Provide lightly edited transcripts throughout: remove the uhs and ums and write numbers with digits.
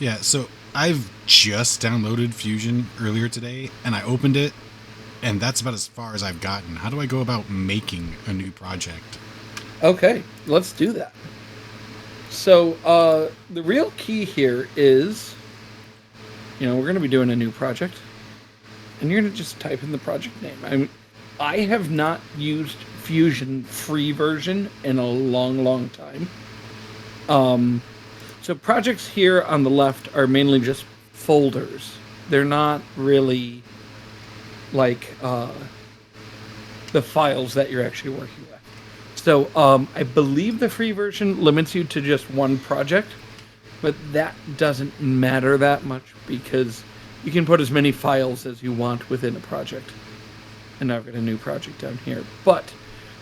Yeah, so I've just downloaded Fusion earlier today, and I opened it, and that's about as far as I've gotten. How do I go about making a new project? Okay, let's do that. So, the real key here is, we're going to be doing a new project, and you're going to just type in the project name. I have not used Fusion free version in a long, long time. Um, so projects here on the left are mainly just folders. They're not really like the files that you're actually working with. So I believe the free version limits you to just one project, but that doesn't matter that much because you can put as many files as you want within a project. And now I've got a new project down here. But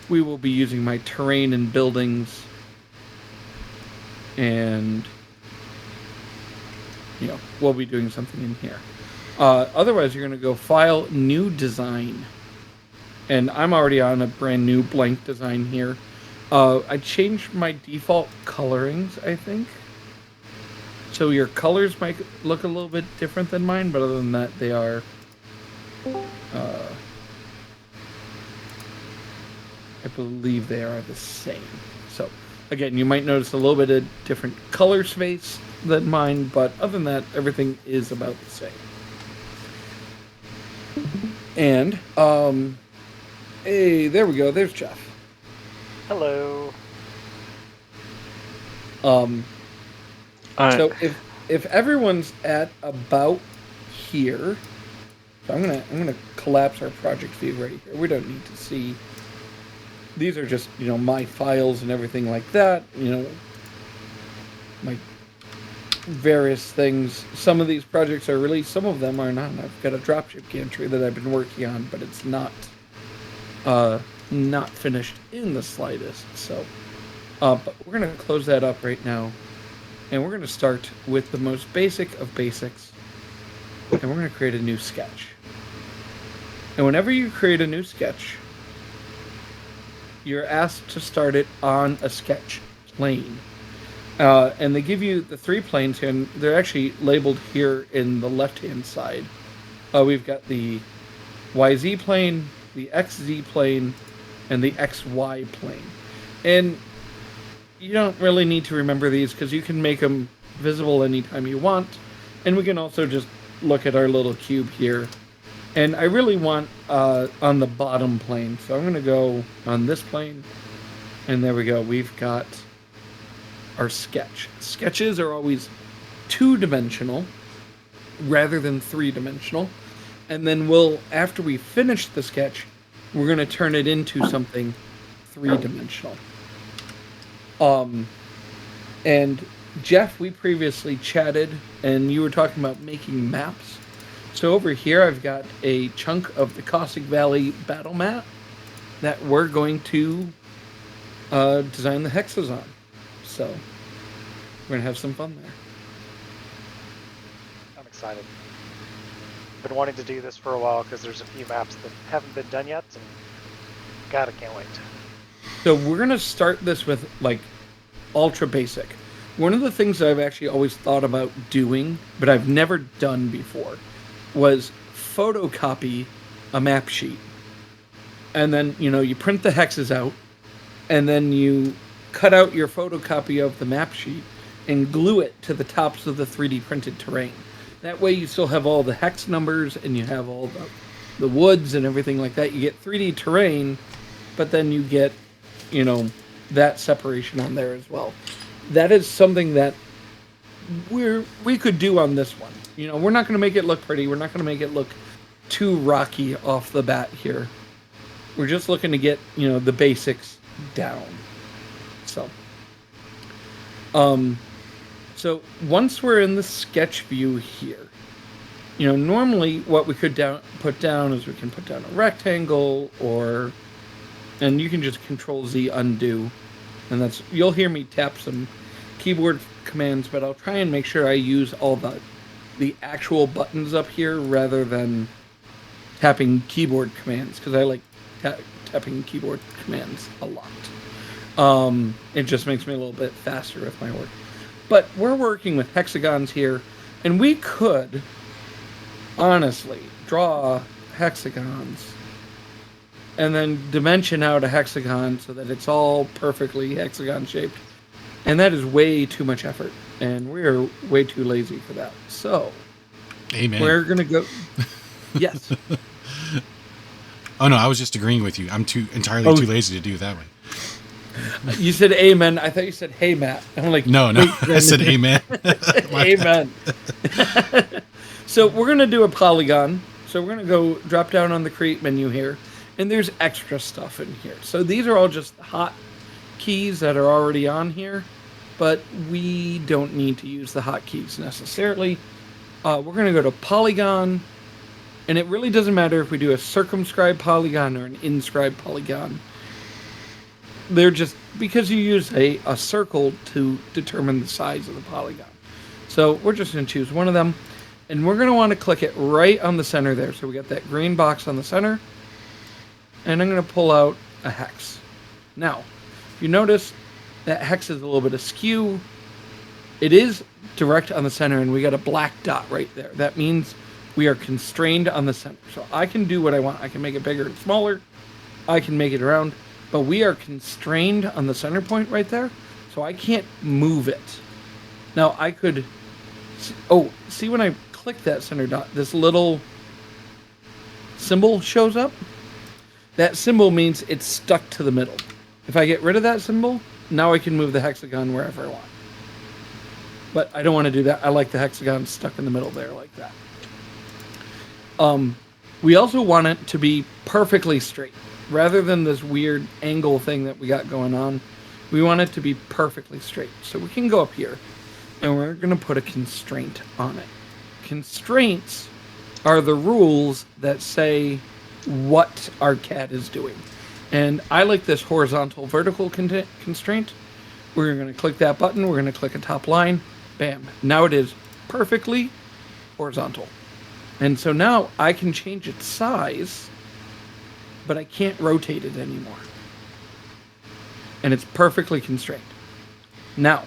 we will be using my terrain and buildings and we'll be doing something in here. Otherwise, you're going to go File, New Design. And I'm already on a brand new blank design here. I changed my default colorings, I think. So your colors might look a little bit different than mine, but other than that, they are... I believe they are the same. So, again, you might notice a little bit of different color space than mine, but other than that, everything is about the same. And, hey, there we go. There's Jeff. Hello. So if everyone's at about here, so I'm gonna collapse our project view right here. We don't need to see. These are just my files and everything like that. My various things. Some of these projects are released. Some of them are not. I've got a dropship gantry that I've been working on, but it's not finished in the slightest. So, but we're gonna close that up right now. And we're going to start with the most basic of basics. And we're going to create a new sketch. And whenever you create a new sketch, you're asked to start it on a sketch plane. And they give you the 3 planes here, and they're actually labeled here in the left-hand side. We've got the YZ plane, the XZ plane, and the XY plane. And you don't really need to remember these because you can make them visible anytime you want. And we can also just look at our little cube here. And I really want on the bottom plane. So I'm going to go on this plane. And there we go. We've got our sketch. Sketches are always 2-dimensional rather than 3-dimensional. And then after we finish the sketch, we're going to turn it into something 3-dimensional. And Jeff, we previously chatted, and you were talking about making maps. So over here, I've got a chunk of the Caustic Valley battle map that we're going to design the hexes on. So we're going to have some fun there. I'm excited. I've been wanting to do this for a while because there's a few maps that haven't been done yet, and God, I can't wait. So we're going to start this with, ultra basic. One of the things that I've actually always thought about doing, but I've never done before, was photocopy a map sheet. And then, you print the hexes out, and then you cut out your photocopy of the map sheet and glue it to the tops of the 3D printed terrain. That way you still have all the hex numbers, and you have all the woods and everything like that. You get 3D terrain, but then you get that separation on there as well. That is something that we could do on this one. We're not going to make it look pretty. We're not going to make it look too rocky off the bat here. We're just looking to get, the basics down. So once we're in the sketch view here, normally what we could put down is we can put down a rectangle and you can just Control Z undo, and you'll hear me tap some keyboard commands, but I'll try and make sure I use all the actual buttons up here rather than tapping keyboard commands, because I like tapping keyboard commands a lot. It just makes me a little bit faster with my work. But we're working with hexagons here, and we could, honestly, draw hexagons and then dimension out a hexagon so that it's all perfectly hexagon shaped. And that is way too much effort, and we're way too lazy for that. So, Amen. we're going to go... Yes. Oh, no, I was just agreeing with you. I'm entirely too lazy to do it that way. You said amen. I thought you said, hey, Matt. I'm like, No, I said amen. Amen. So we're going to do a polygon. So we're going to go drop down on the create menu here. And there's extra stuff in here. So these are all just hot keys that are already on here. But we don't need to use the hotkeys necessarily. We're going to go to polygon. And it really doesn't matter if we do a circumscribed polygon or an inscribed polygon. They're just because you use a circle to determine the size of the polygon. So we're just going to choose one of them. And we're going to want to click it right on the center there. So we got that green box on the center. And I'm going to pull out a hex. Now, if you notice, that hex is a little bit askew. It is direct on the center, and we got a black dot right there. That means we are constrained on the center. So I can do what I want. I can make it bigger and smaller. I can make it round. But we are constrained on the center point right there, so I can't move it. Now, I could... see when I click that center dot, this little symbol shows up? That symbol means it's stuck to the middle. If I get rid of that symbol, now I can move the hexagon wherever I want. But I don't want to do that. I like the hexagon stuck in the middle there like that. We also want it to be perfectly straight. Rather than this weird angle thing that we got going on, we want it to be perfectly straight. So we can go up here, and we're going to put a constraint on it. Constraints are the rules that say what our CAD is doing. And I like this horizontal vertical constraint. We're going to click that button. We're going to click a top line. Bam. Now it is perfectly horizontal. And so now I can change its size, but I can't rotate it anymore. And it's perfectly constrained. Now,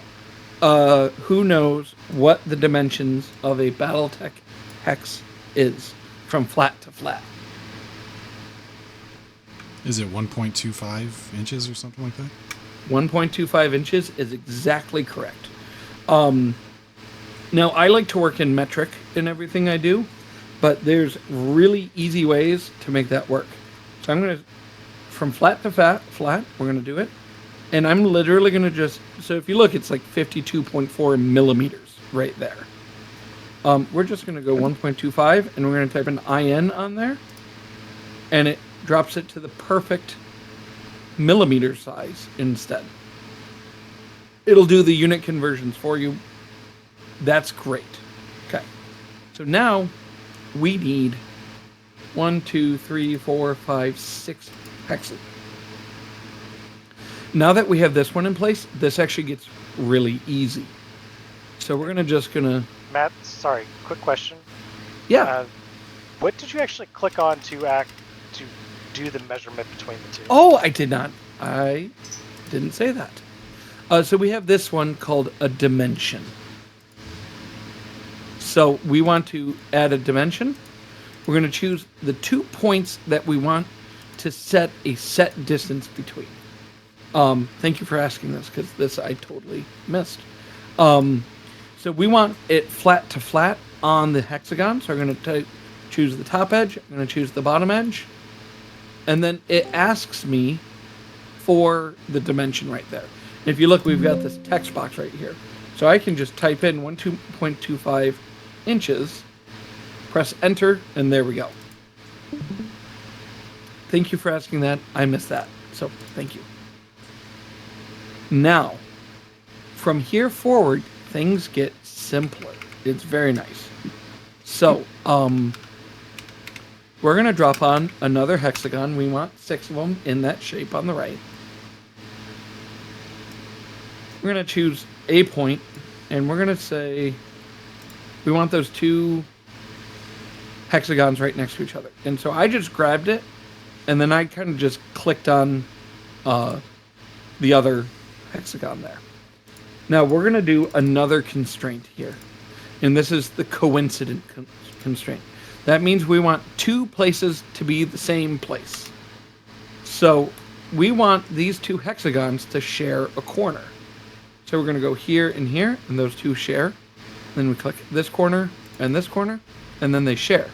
who knows what the dimensions of a Battletech hex is from flat to flat? Is it 1.25 inches or something like that? 1.25 inches is exactly correct. Now, I like to work in metric in everything I do, but there's really easy ways to make that work. So I'm going to, from flat to flat, we're going to do it. And I'm literally going to just, so if you look, it's like 52.4 millimeters right there. We're just going to go 1.25, and we're going to type an IN on there. And it drops it to the perfect millimeter size instead. It'll do the unit conversions for you. That's great. Okay. So now we need 1, 2, 3, 4, 5, 6 hexes. Now that we have this one in place, this actually gets really easy. So we're gonna Matt, sorry, quick question. Yeah. What did you actually click on to do the measurement between the two? Oh, I did not. I didn't say that. So we have this one called a dimension. So we want to add a dimension. We're going to choose the 2 points that we want to set a set distance between. Thank you for asking this, because this I totally missed. So we want it flat to flat on the hexagon. So I'm going to choose the top edge. I'm going to choose the bottom edge. And then it asks me for the dimension right there. And if you look, we've got this text box right here. So I can just type in 1.25 inches, press enter, and there we go. Thank you for asking that. I missed that. So thank you. Now, from here forward, things get simpler. It's very nice. So, we're going to drop on another hexagon. We want 6 of them in that shape on the right. We're going to choose a point, and we're going to say we want those 2 hexagons right next to each other. And so I just grabbed it, and then I kind of just clicked on the other hexagon there. Now we're going to do another constraint here. And this is the coincident constraint. That means we want two places to be the same place. So we want these two hexagons to share a corner. So we're going to go here, and those two share. Then we click this corner, and then they share.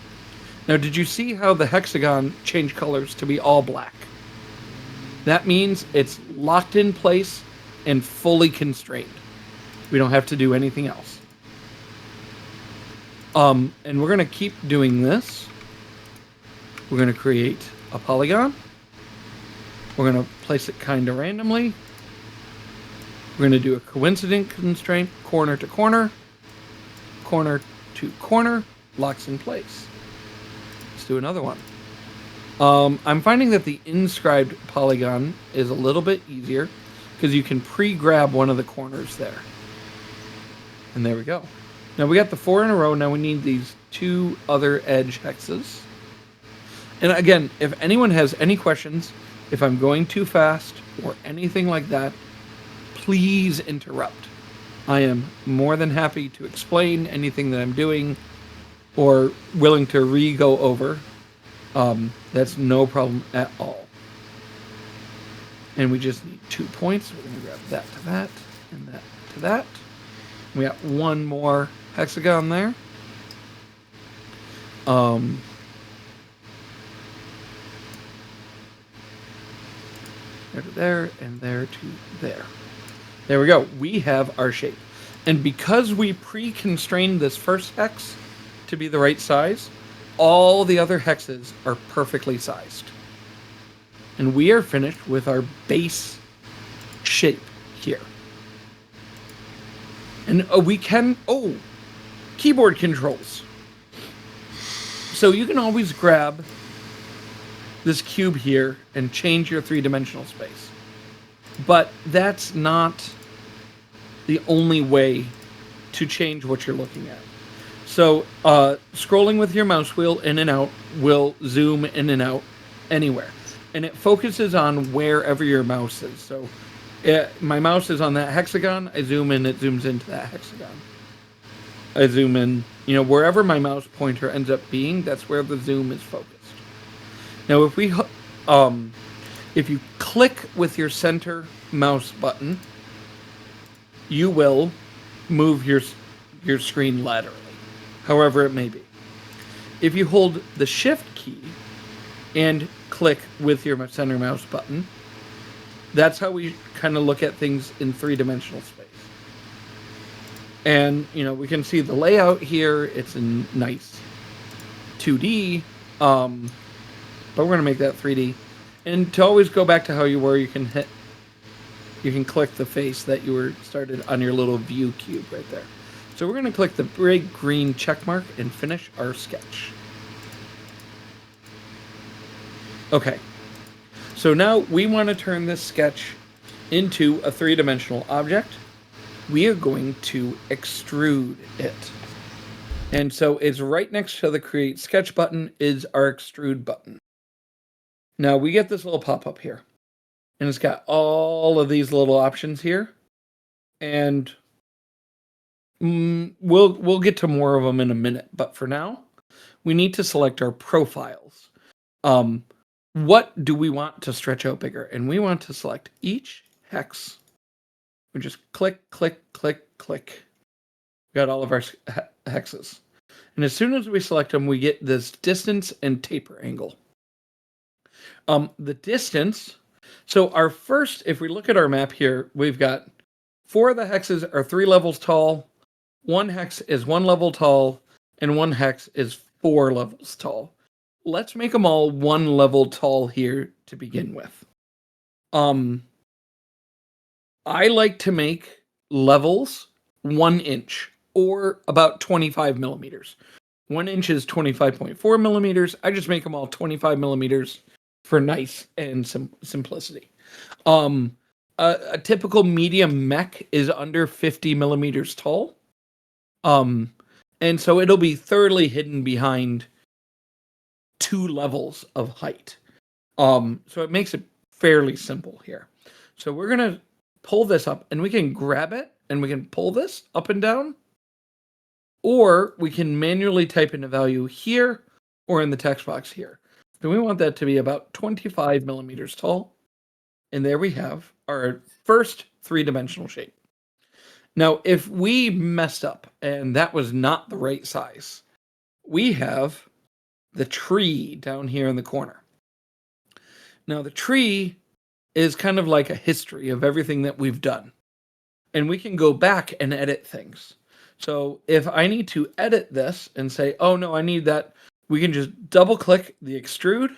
Now, did you see how the hexagon changed colors to be all black? That means it's locked in place and fully constrained. We don't have to do anything else. And we're going to keep doing this. We're going to create a polygon. We're going to place it kind of randomly. We're going to do a coincident constraint, corner to corner to corner, locks in place. Let's do another one. I'm finding that the inscribed polygon is a little bit easier because you can pre-grab one of the corners there. And there we go. Now we got the 4 in a row. Now we need these 2 other edge hexes. And again, if anyone has any questions, if I'm going too fast or anything like that, please interrupt. I am more than happy to explain anything that I'm doing or willing to re-go over. That's no problem at all. And we just need 2 points. We're going to grab that to that and that to that. We got one more hexagon there. There to there, and there to there. There we go. We have our shape. And because we pre-constrained this first hex to be the right size, all the other hexes are perfectly sized. And we are finished with our base shape here. And we can... Oh! Keyboard controls. So you can always grab this cube here and change your 3-dimensional space. But that's not the only way to change what you're looking at. So scrolling with your mouse wheel in and out will zoom in and out anywhere. And it focuses on wherever your mouse is. So my mouse is on that hexagon. I zoom in, it zooms into that hexagon. I zoom in, wherever my mouse pointer ends up being, that's where the zoom is focused. Now, if you click with your center mouse button, you will move your screen laterally, however it may be. If you hold the Shift key and click with your center mouse button, that's how we kind of look at things in 3-dimensional space. And, we can see the layout here. It's in nice 2D, but we're going to make that 3D. And to always go back to how you were, you can click the face that you were started on your little view cube right there. So we're going to click the big green check mark and finish our sketch. Okay. So now we want to turn this sketch into a 3-dimensional object. We are going to extrude it. And so it's right next to the Create Sketch button is our Extrude button. Now we get this little pop-up here. And it's got all of these little options here. And we'll get to more of them in a minute. But for now, we need to select our profiles. What do we want to stretch out bigger? And we want to select each hex. We just click, click, click, click. We got all of our hexes. And as soon as we select them, we get this distance and taper angle. The distance, so our first, if we look at our map here, we've got 4 of the hexes are 3 levels tall, 1 hex is 1 level tall, and 1 hex is 4 levels tall. Let's make them all 1 level tall here to begin with. I like to make levels 1 inch or about 25 millimeters. 1 inch is 25.4 millimeters. I just make them all 25 millimeters for nice and simplicity. A typical medium mech is under 50 millimeters tall. And so it'll be thoroughly hidden behind 2 levels of height. So it makes it fairly simple here. So we're going to pull this up and we can grab it and we can pull this up and down, or we can manually type in a value here or in the text box here. And we want that to be about 25 millimeters tall. And there we have our first three-dimensional shape. Now, if we messed up and that was not the right size, we have the tree down here in the corner. Now, the tree is kind of like a history of everything that we've done. And we can go back and edit things. So if I need to edit this and say, oh no, I need that, we can just double click the extrude.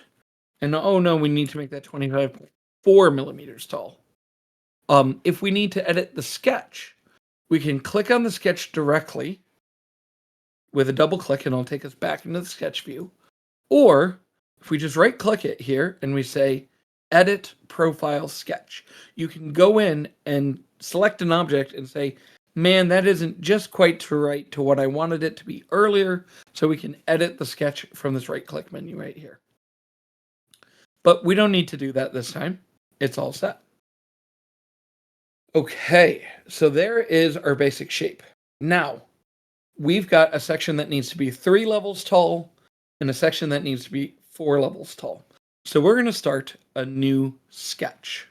And oh no, we need to make that 25.4 millimeters tall. If we need to edit the sketch, we can click on the sketch directly with a double click and it'll take us back into the sketch view. Or if we just right click it here and we say edit profile sketch, you can go in and select an object and say, man, that isn't just quite right to what I wanted it to be earlier. So we can edit the sketch from this right click menu right here. But we don't need to do that this time. It's all set. Okay, so there is our basic shape. Now, we've got a section that needs to be 3 levels tall and a section that needs to be 4 levels tall. So we're going to start a new sketch.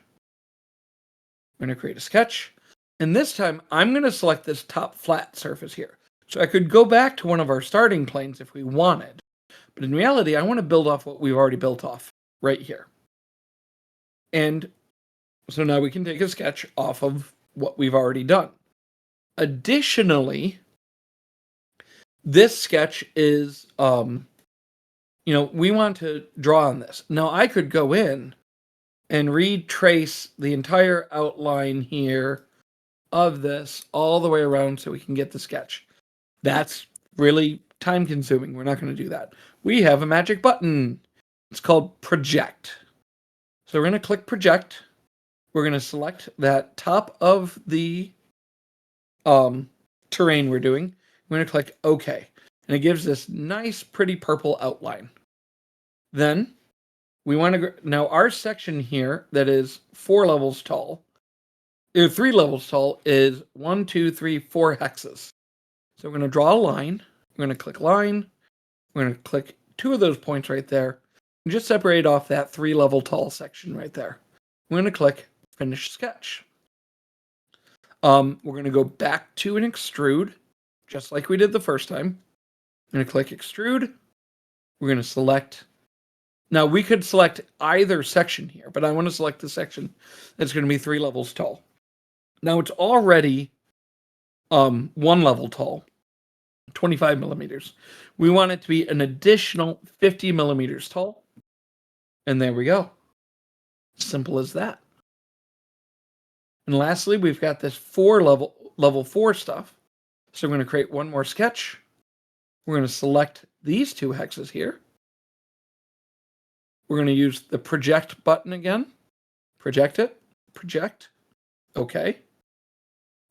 We're going to create a sketch. And this time, I'm going to select this top flat surface here. So I could go back to one of our starting planes if we wanted. But in reality, I want to build off what we've already built off right here. And so now we can take a sketch off of what we've already done. Additionally, this sketch is, we want to draw on this. Now I could go in and retrace the entire outline here of this all the way around so we can get the sketch. That's really time consuming. We're not going to do that. We have a magic button. It's called project. So we're going to click project. We're going to select that top of the terrain we're doing. We're going to click OK. And it gives this nice, pretty purple outline. Then we want to now our section here that is 4 levels tall, or 3 levels tall, is 1, 2, 3, 4 hexes. So we're going to draw a line. We're going to click line. We're going to click 2 of those points right there. And just separate off that 3 level tall section right there. We're going to click finish sketch. We're going to go back to an extrude, just like we did the first time. I'm going to click extrude. We're going to select. Now we could select either section here, but I want to select the section that's going to be 3 levels tall. Now it's already 1 level tall, 25 millimeters. We want it to be an additional 50 millimeters tall. And there we go. Simple as that. And lastly, we've got this level 4 stuff. So we're going to create one more sketch. We're going to select these 2 hexes here. We're going to use the project button again. Project it. Project. Okay.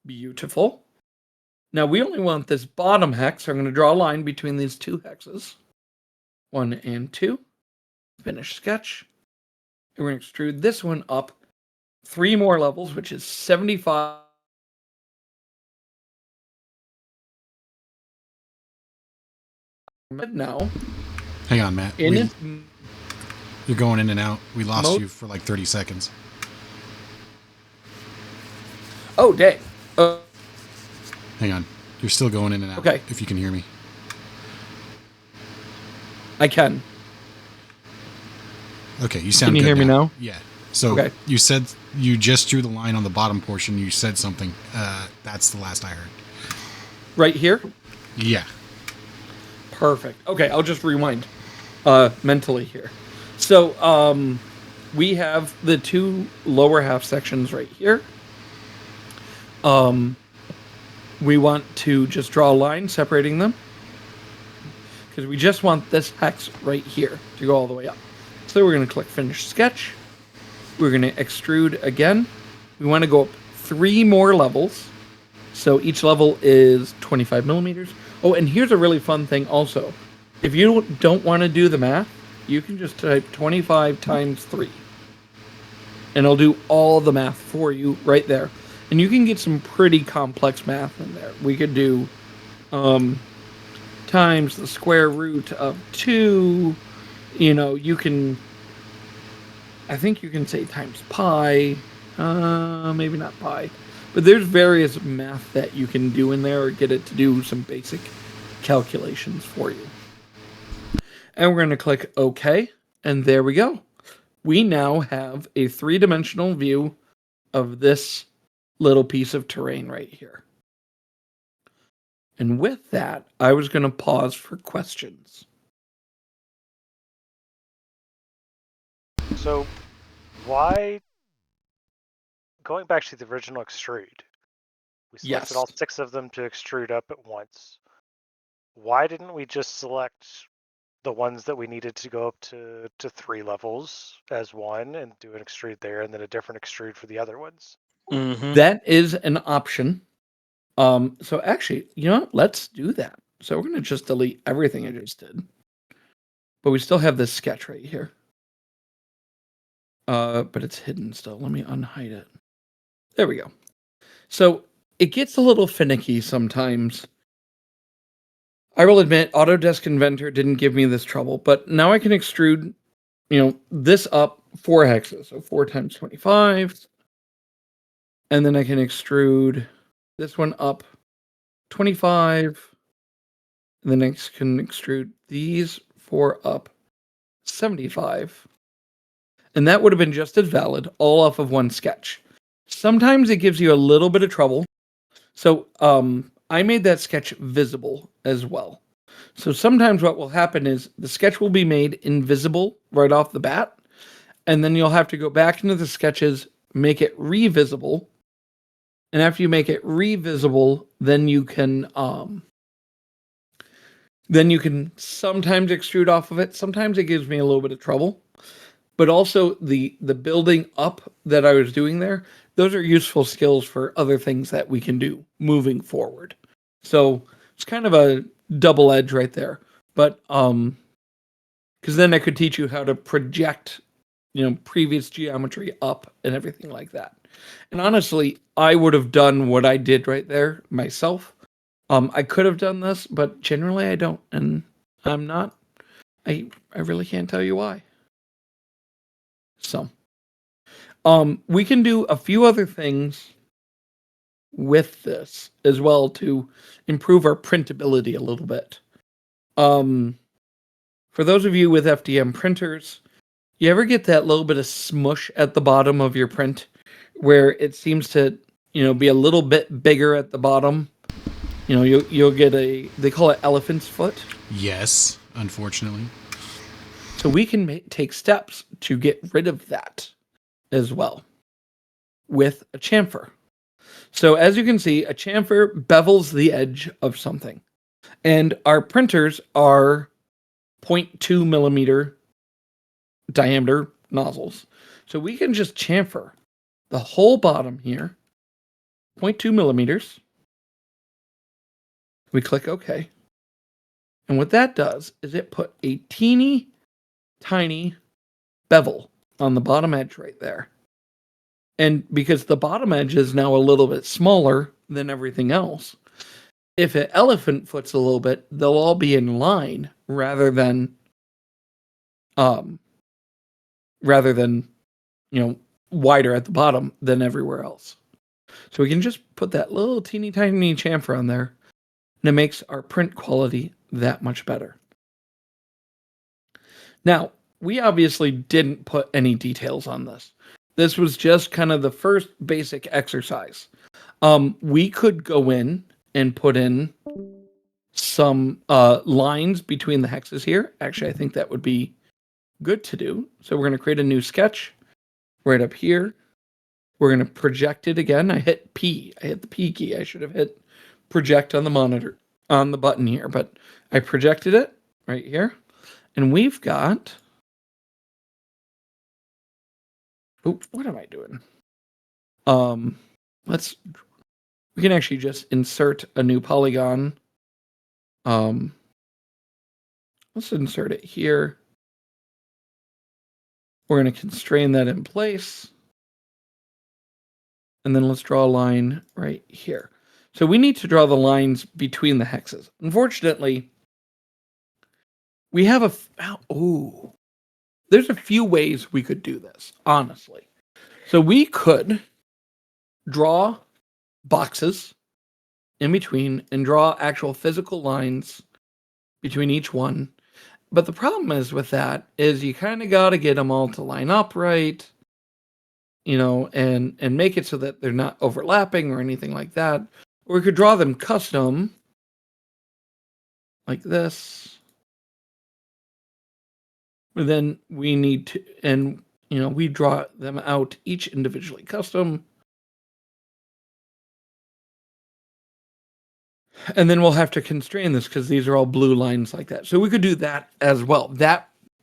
Beautiful. Now we only want this bottom hex. So I'm going to draw a line between these 2 hexes. 1 and 2. Finish sketch. And we're going to extrude this one up 3 more levels, which is 75. Now, hang on, Matt. You're going in and out. We lost you for like 30 seconds. Oh, dang. Hang on. You're still going in and out. Okay. If you can hear me. I can. Okay, you sound good. Can you hear me now? Yeah. So okay. You said you just drew the line on the bottom portion. You said something. That's the last I heard. Right here? Yeah. Perfect. Okay, I'll just rewind mentally here. So we have the 2 lower half sections right here. We want to just draw a line separating them because we just want this hex right here to go all the way up. So we're going to click finish sketch. We're going to extrude again. We want to go up 3 more levels. So each level is 25 millimeters. Oh, and here's a really fun thing also. If you don't want to do the math, you can just type 25 times 3. And it'll do all the math for you right there. And you can get some pretty complex math in there. We could do times the square root of 2. You can, I think you can say times pi. Maybe not pi. But there's various math that you can do in there or get it to do some basic calculations for you. And we're going to click OK. And there we go. We now have a 3-dimensional view of this little piece of terrain right here. And with that, I was going to pause for questions. So, why, going back to the original extrude, we selected Yes. all 6 of them to extrude up at once. Why didn't we just select the ones that we needed to go up to 3 levels as one and do an extrude there and then a different extrude for the other ones? Mm-hmm. That is an option. So actually, you know what? Let's do that. So we're going to just delete everything I just did. But we still have this sketch right here. But it's hidden still. Let me unhide it. There we go. So it gets a little finicky sometimes. I will admit, Autodesk Inventor didn't give me this trouble, but now I can extrude, this up 4 hexes. So 4 times 25. And then I can extrude this one up 25. And then I can extrude these 4 up 75. And that would have been just as valid, all off of one sketch. Sometimes it gives you a little bit of trouble. So I made that sketch visible as well. So sometimes what will happen is the sketch will be made invisible right off the bat. And then you'll have to go back into the sketches, make it revisible. And after you make it revisible, then you can sometimes extrude off of it. Sometimes it gives me a little bit of trouble. But also the building up that I was doing there, those are useful skills for other things that we can do moving forward. So it's kind of a double edge right there. But because then I could teach you how to project, previous geometry up and everything like that. And honestly, I would have done what I did right there myself. I could have done this, but generally I don't, and I'm not. I really can't tell you why. So, we can do a few other things with this as well to improve our printability a little bit. For those of you with FDM printers, you ever get that little bit of smush at the bottom of your print where it seems to, be a little bit bigger at the bottom? You'll get they call it elephant's foot. Yes, unfortunately. So we can take steps to get rid of that as well with a chamfer. So as you can see, a chamfer bevels the edge of something. And our printers are 0.2 millimeter diameter nozzles. So we can just chamfer the whole bottom here, 0.2 millimeters. We click OK. And what that does is it put a teeny tiny bevel on the bottom edge right there. And because the bottom edge is now a little bit smaller than everything else, if it elephant foots a little bit, they'll all be in line rather than wider at the bottom than everywhere else. So we can just put that little teeny tiny chamfer on there, and it makes our print quality that much better. Now, we obviously didn't put any details on this. This was just kind of the first basic exercise. We could go in and put in some lines between the hexes here. Actually, I think that would be good to do. So we're going to create a new sketch right up here. We're going to project it again. I hit P. I hit the P key. I should have hit project on the monitor, on the button here, but I projected it right here. And we've got, what am I doing? We can actually just insert a new polygon. Let's insert it here. We're going to constrain that in place. And then let's draw a line right here. So we need to draw the lines between the hexes. Unfortunately, we have there's a few ways we could do this, honestly. So we could draw boxes in between and draw actual physical lines between each one. But the problem is with that is you kind of got to get them all to line up right, and make it so that they're not overlapping or anything like that. Or we could draw them custom like this. But then we need to, and we draw them out each individually custom. And then we'll have to constrain this because these are all blue lines like that. So we could do that as well.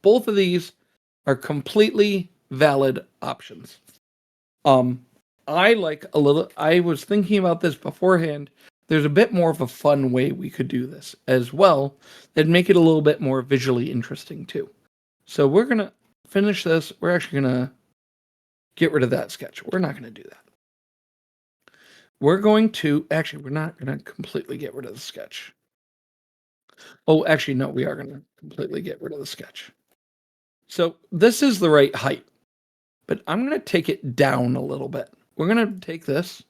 Both of these are completely valid options. I was thinking about this beforehand. There's a bit more of a fun way we could do this as well that'd make it a little bit more visually interesting too. So we're going to finish this. We're actually going to get rid of that sketch. We're not going to do that. We're not going to completely get rid of the sketch. Oh, actually, no, we are going to completely get rid of the sketch. So this is the right height, but I'm going to take it down a little bit. We're going to take this,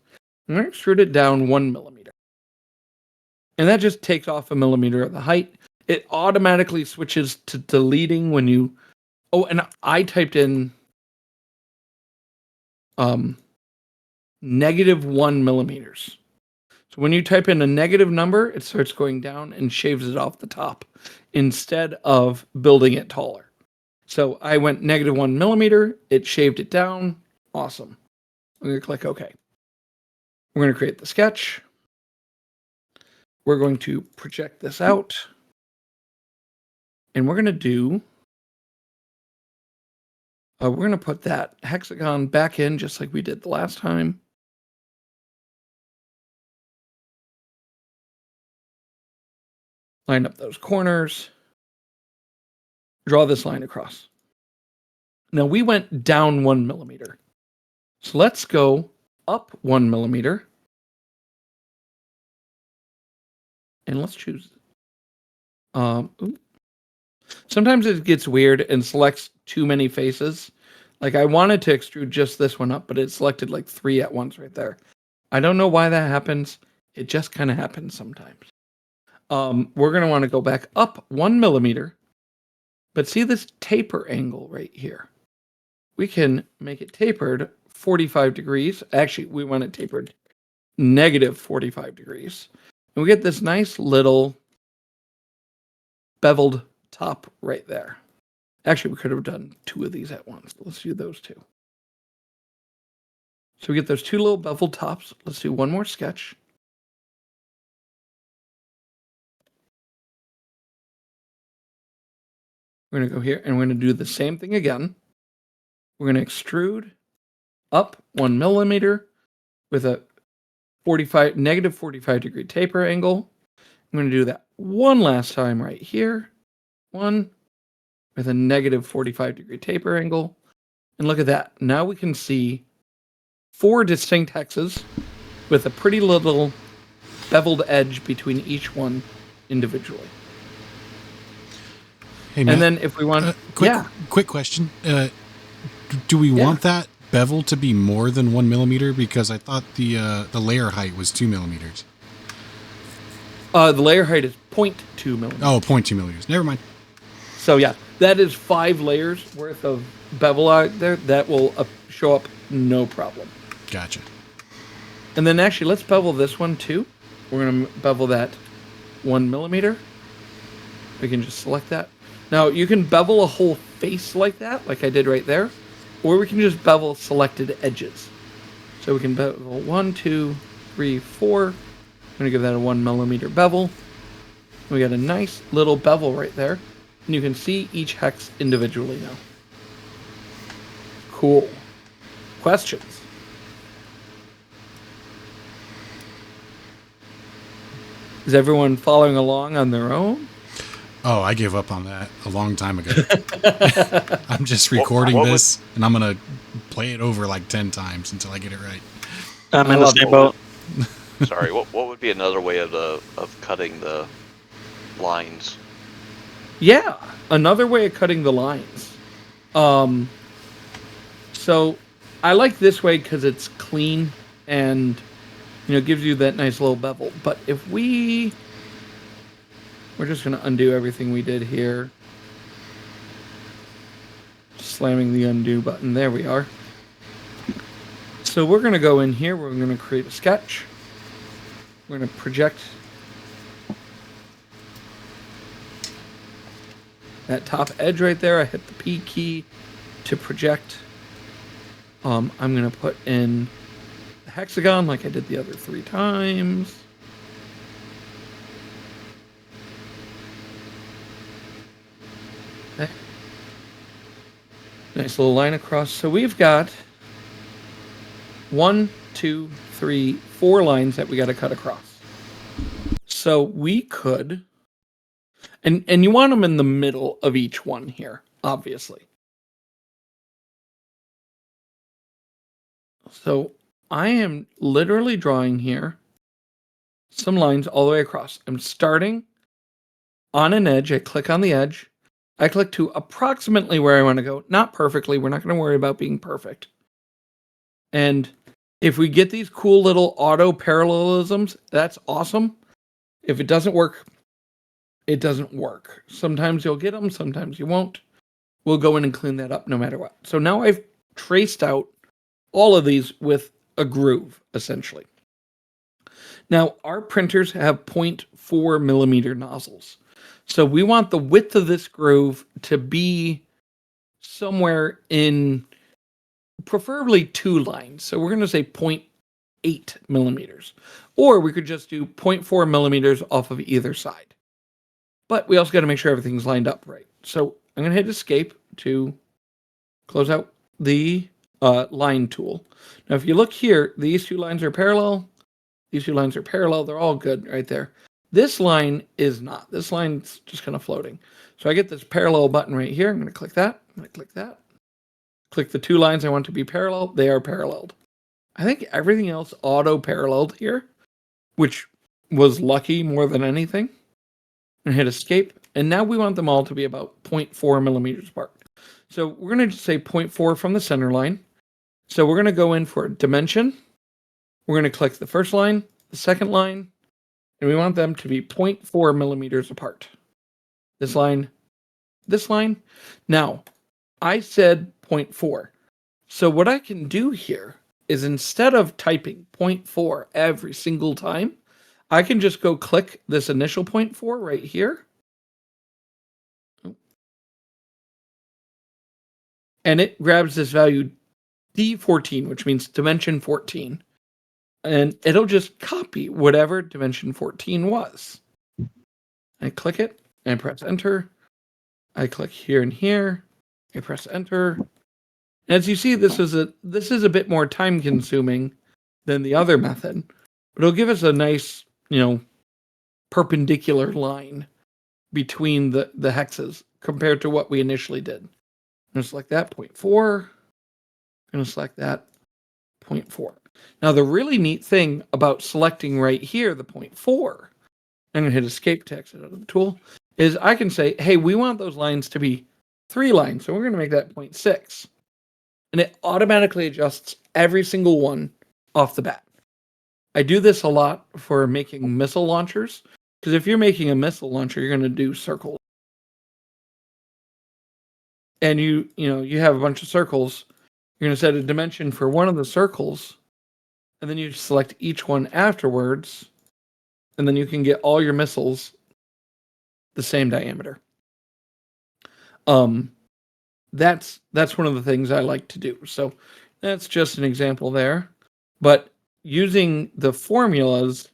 I'm going to extrude it down 1 millimeter. And that just takes off a millimeter of the height. It automatically switches to deleting when you... Oh, and I typed in -1 millimeters. So when you type in a negative number, it starts going down and shaves it off the top instead of building it taller. So I went -1 millimeter. It shaved it down. Awesome. I'm going to click OK. We're going to create the sketch. We're going to project this out. And we're going to do... we're going to put that hexagon back in just like we did the last time. Line up those corners. Draw this line across. Now we went down 1 millimeter. So let's go up 1 millimeter. And let's choose. Sometimes it gets weird and selects too many faces. Like I wanted to extrude just this one up, but it selected like 3 at once right there. I don't know why that happens. It just kind of happens sometimes. We're going to want to go back up 1 millimeter. But see this taper angle right here? We can make it tapered 45 degrees. Actually, we want it tapered -45 degrees. And we get this nice little beveled top right there. Actually, we could have done 2 of these at once. Let's do those 2. So we get those 2 little beveled tops. Let's do one more sketch. We're going to go here and we're going to do the same thing again. We're going to extrude up 1 millimeter with a -45 degree taper angle. I'm going to do that one last time right here. One with a -45 degree taper angle. And look at that. Now we can see 4 distinct hexes with a pretty little beveled edge between each one individually. Hey, Matt, and then if we want... quick question. Do we want that bevel to be more than 1 millimeter? Because I thought the layer height was 2 millimeters. The layer height is 0.2 millimeters. Oh, 0.2 millimeters. Never mind. So yeah, that is 5 layers worth of bevel out there. That will show up no problem. Gotcha. And then actually, let's bevel this one too. We're going to bevel that 1 millimeter. We can just select that. Now, you can bevel a whole face like that, like I did right there. Or we can just bevel selected edges. So we can bevel 1, 2, 3, 4. I'm going to give that a 1 millimeter bevel. We got a nice little bevel right there. And you can see each hex individually now. Cool. Questions? Is everyone following along on their own? Oh, I gave up on that a long time ago. I'm just recording this, and I'm going to play it over like 10 times until I get it right. I'm I in the love same it. boat. Sorry, what would be another way of cutting the lines? Yeah, another way of cutting the lines. So I like this way because it's clean and gives you that nice little bevel. But if we're just gonna undo everything we did here, slamming the undo button. There we are. So we're gonna go in here. We're gonna create a sketch. We're gonna project that top edge right there. I hit the P key to project. I'm gonna put in the hexagon like I did the other 3 times. Okay. Nice little line across. So we've got 1, 2, 3, 4 lines that we got to cut across. So we could, and you want them in the middle of each one here, obviously. So I am literally drawing here some lines all the way across. I'm starting on an edge. I click on the edge. I click to approximately where I want to go. Not perfectly. We're not going to worry about being perfect. And if we get these cool little auto parallelisms, that's awesome. If it doesn't work, it doesn't work. Sometimes you'll get them, sometimes you won't. We'll go in and clean that up no matter what. So now I've traced out all of these with a groove, essentially. Now, our printers have 0.4 millimeter nozzles. So we want the width of this groove to be somewhere in preferably 2 lines. So we're going to say 0.8 millimeters. Or we could just do 0.4 millimeters off of either side. But we also got to make sure everything's lined up right. So I'm going to hit escape to close out the line tool. Now, if you look here, these 2 lines are parallel. These 2 lines are parallel. They're all good right there. This line is not. This line's just kind of floating. So I get this parallel button right here. I'm going to click that. I'm going to click that. Click the 2 lines I want to be parallel. They are paralleled. I think everything else auto-paralleled here, which was lucky more than anything. And hit escape. And now we want them all to be about 0.4 millimeters apart. So we're going to just say 0.4 from the center line. So we're going to go in for dimension. We're going to click the first line, the second line, and we want them to be 0.4 millimeters apart. This line, this line. Now, I said 0.4. So what I can do here is instead of typing 0.4 every single time, I can just go click this initial 0.4 right here. And it grabs this value D14, which means dimension 14. And it'll just copy whatever dimension 14 was. I click it, and I press enter. I click here and here. I press enter. And as you see, this is a bit more time consuming than the other method, but it'll give us a nice, perpendicular line between the hexes compared to what we initially did. I'm going to select that 0.4. I'm going to select that 0.4. Now, the really neat thing about selecting right here, the 0.4, I'm going to hit escape to exit out of the tool, is I can say, hey, we want those lines to be 3 lines. So we're going to make that 0.6. And it automatically adjusts every single one off the bat. I do this a lot for making missile launchers, because if you're making a missile launcher, you're going to do circles. And you have a bunch of circles. You're going to set a dimension for one of the circles, and then you select each one afterwards, and then you can get all your missiles the same diameter. That's one of the things I like to do. So that's just an example there. But using the formulas,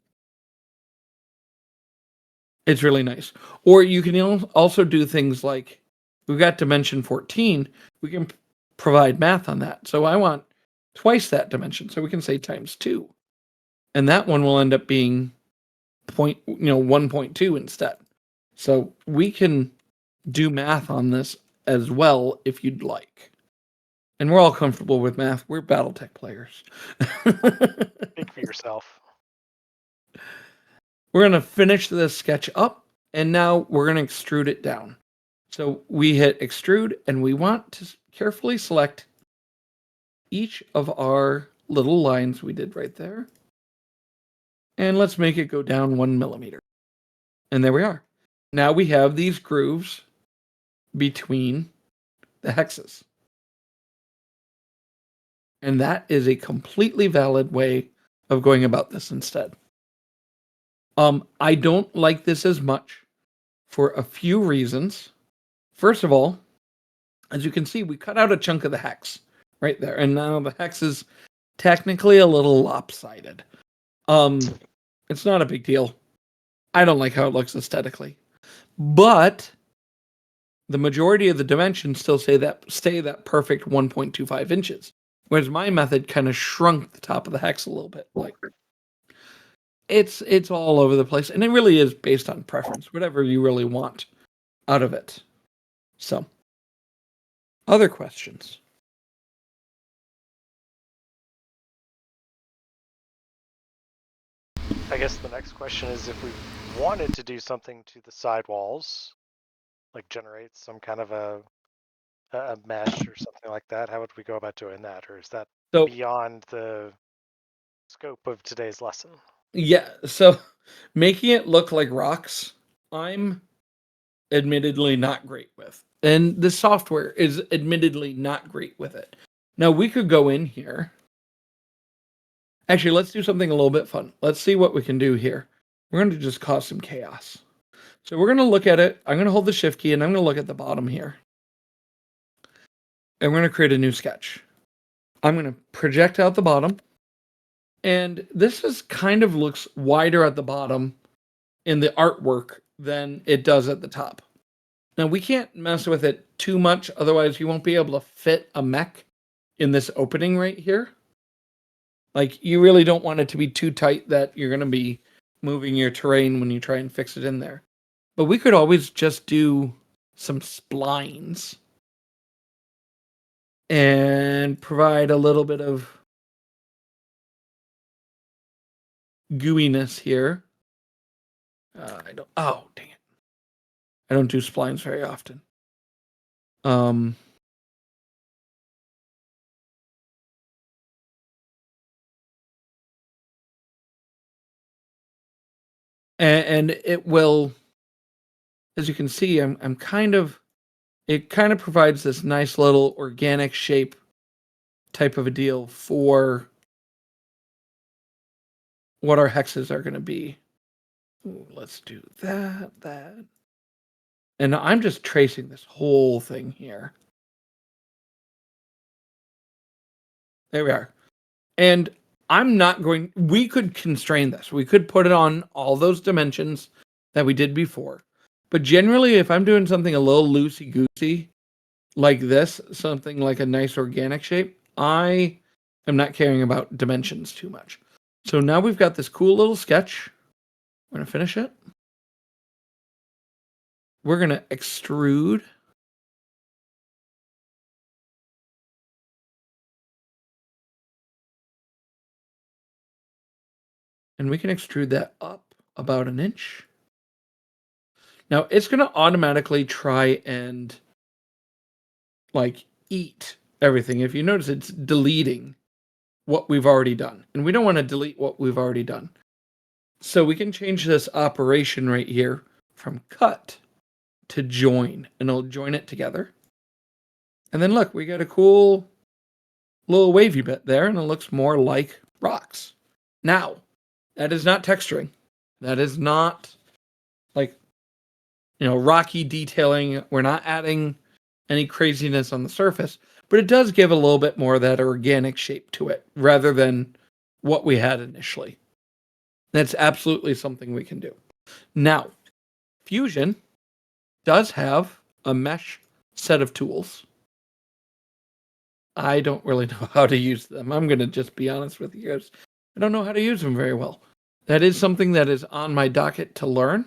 it's really nice. Or you can also do things like, we've got dimension 14, we can provide math on that. So I want twice that dimension. So we can say times 2. And that one will end up being 1.2 instead. So we can do math on this as well if you'd like. And we're all comfortable with math. We're BattleTech players. Speak for yourself. We're going to finish this sketch up, and now we're going to extrude it down. So we hit extrude, and we want to carefully select each of our little lines we did right there. And let's make it go down 1 millimeter. And there we are. Now we have these grooves between the hexes. And that is a completely valid way of going about this instead. I don't like this as much for a few reasons. First of all, as you can see, we cut out a chunk of the hex right there. And now the hex is technically a little lopsided. It's not a big deal. I don't like how it looks aesthetically. But the majority of the dimensions still stay that perfect 1.25 inches. Whereas my method kind of shrunk the top of the hex a little bit. Like it's all over the place. And it really is based on preference, whatever you really want out of it. So, other questions? I guess the next question is if we wanted to do something to the sidewalls, like generate some kind of a mesh or something like that, how would we go about doing that? Or is that beyond the scope of today's lesson? Yeah, so making it look like rocks, I'm admittedly not great with. And the software is admittedly not great with it. Now we could go in here. Actually, let's do something a little bit fun. Let's see what we can do here. We're going to just cause some chaos. So we're going to look at it. I'm going to hold the shift key and I'm going to look at the bottom here. And we're going to create a new sketch. I'm going to project out the bottom. And this is kind of looks wider at the bottom in the artwork than it does at the top. Now we can't mess with it too much, otherwise you won't be able to fit a mech in this opening right here. Like you really don't want it to be too tight that you're going to be moving your terrain when you try and fix it in there. But we could always just do some splines and provide a little bit of gooiness here. Oh, dang it. I don't do splines very often. And it will, as you can see, it kind of provides this nice little organic shape type of a deal for what our hexes are going to be. Ooh, let's do that. And I'm just tracing this whole thing here. There we are. And we could constrain this. We could put it on all those dimensions that we did before. But generally, if I'm doing something a little loosey-goosey, like this, something like a nice organic shape, I am not caring about dimensions too much. So now we've got this cool little sketch. We're going to finish it. We're going to extrude. And we can extrude that up about an inch. Now it's going to automatically try and like eat everything. If you notice, it's deleting what we've already done. And we don't want to delete what we've already done. So we can change this operation right here from cut to join. And it'll join it together. And then look, we got a cool little wavy bit there. And it looks more like rocks. Now, that is not texturing. That is not like, rocky detailing. We're not adding any craziness on the surface, but it does give a little bit more of that organic shape to it rather than what we had initially. That's absolutely something we can do. Now, Fusion does have a mesh set of tools. I don't really know how to use them. I'm going to just be honest with you guys. I don't know how to use them very well. That is something that is on my docket to learn.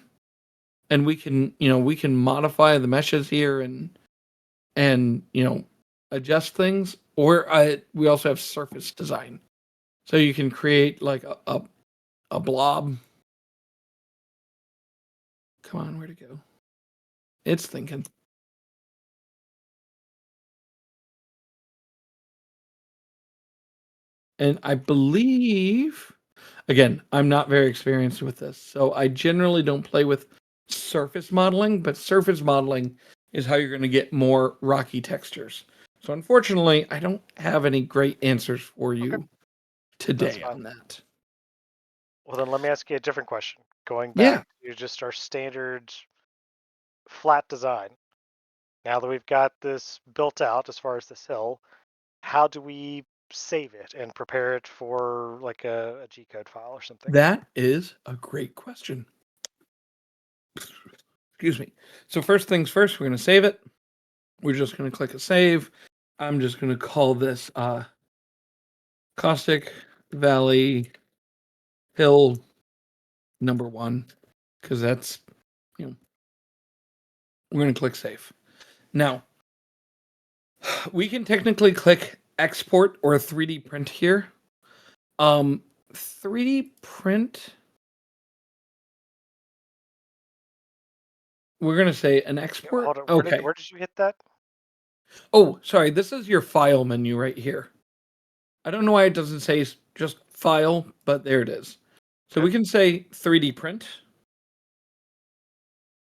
And we can modify the meshes here and adjust things. Or we also have surface design. So you can create like a blob. Come on, where'd it go? It's thinking. And I believe, again, I'm not very experienced with this, so I generally don't play with surface modeling, but surface modeling is how you're going to get more rocky textures. So unfortunately, I don't have any great answers for you today fine. on that. Well, then let me ask you a different question. Going Yeah. back to just our standard flat design. Now that we've got this built out as far as this hill, how do we save it and prepare it for like a G code file or something? That is a great question. Excuse me. So first things first, we're going to save it. We're just going to click a save. I'm just going to call this Caustic Valley Hill number 1 because that's, we're going to click save. Now, we can technically click export or 3D print here. 3D print, we're going to say an export. Hold on. Okay. Where did you hit that? Oh, sorry. This is your file menu right here. I don't know why it doesn't say just file, but there it is. So we can say 3D print.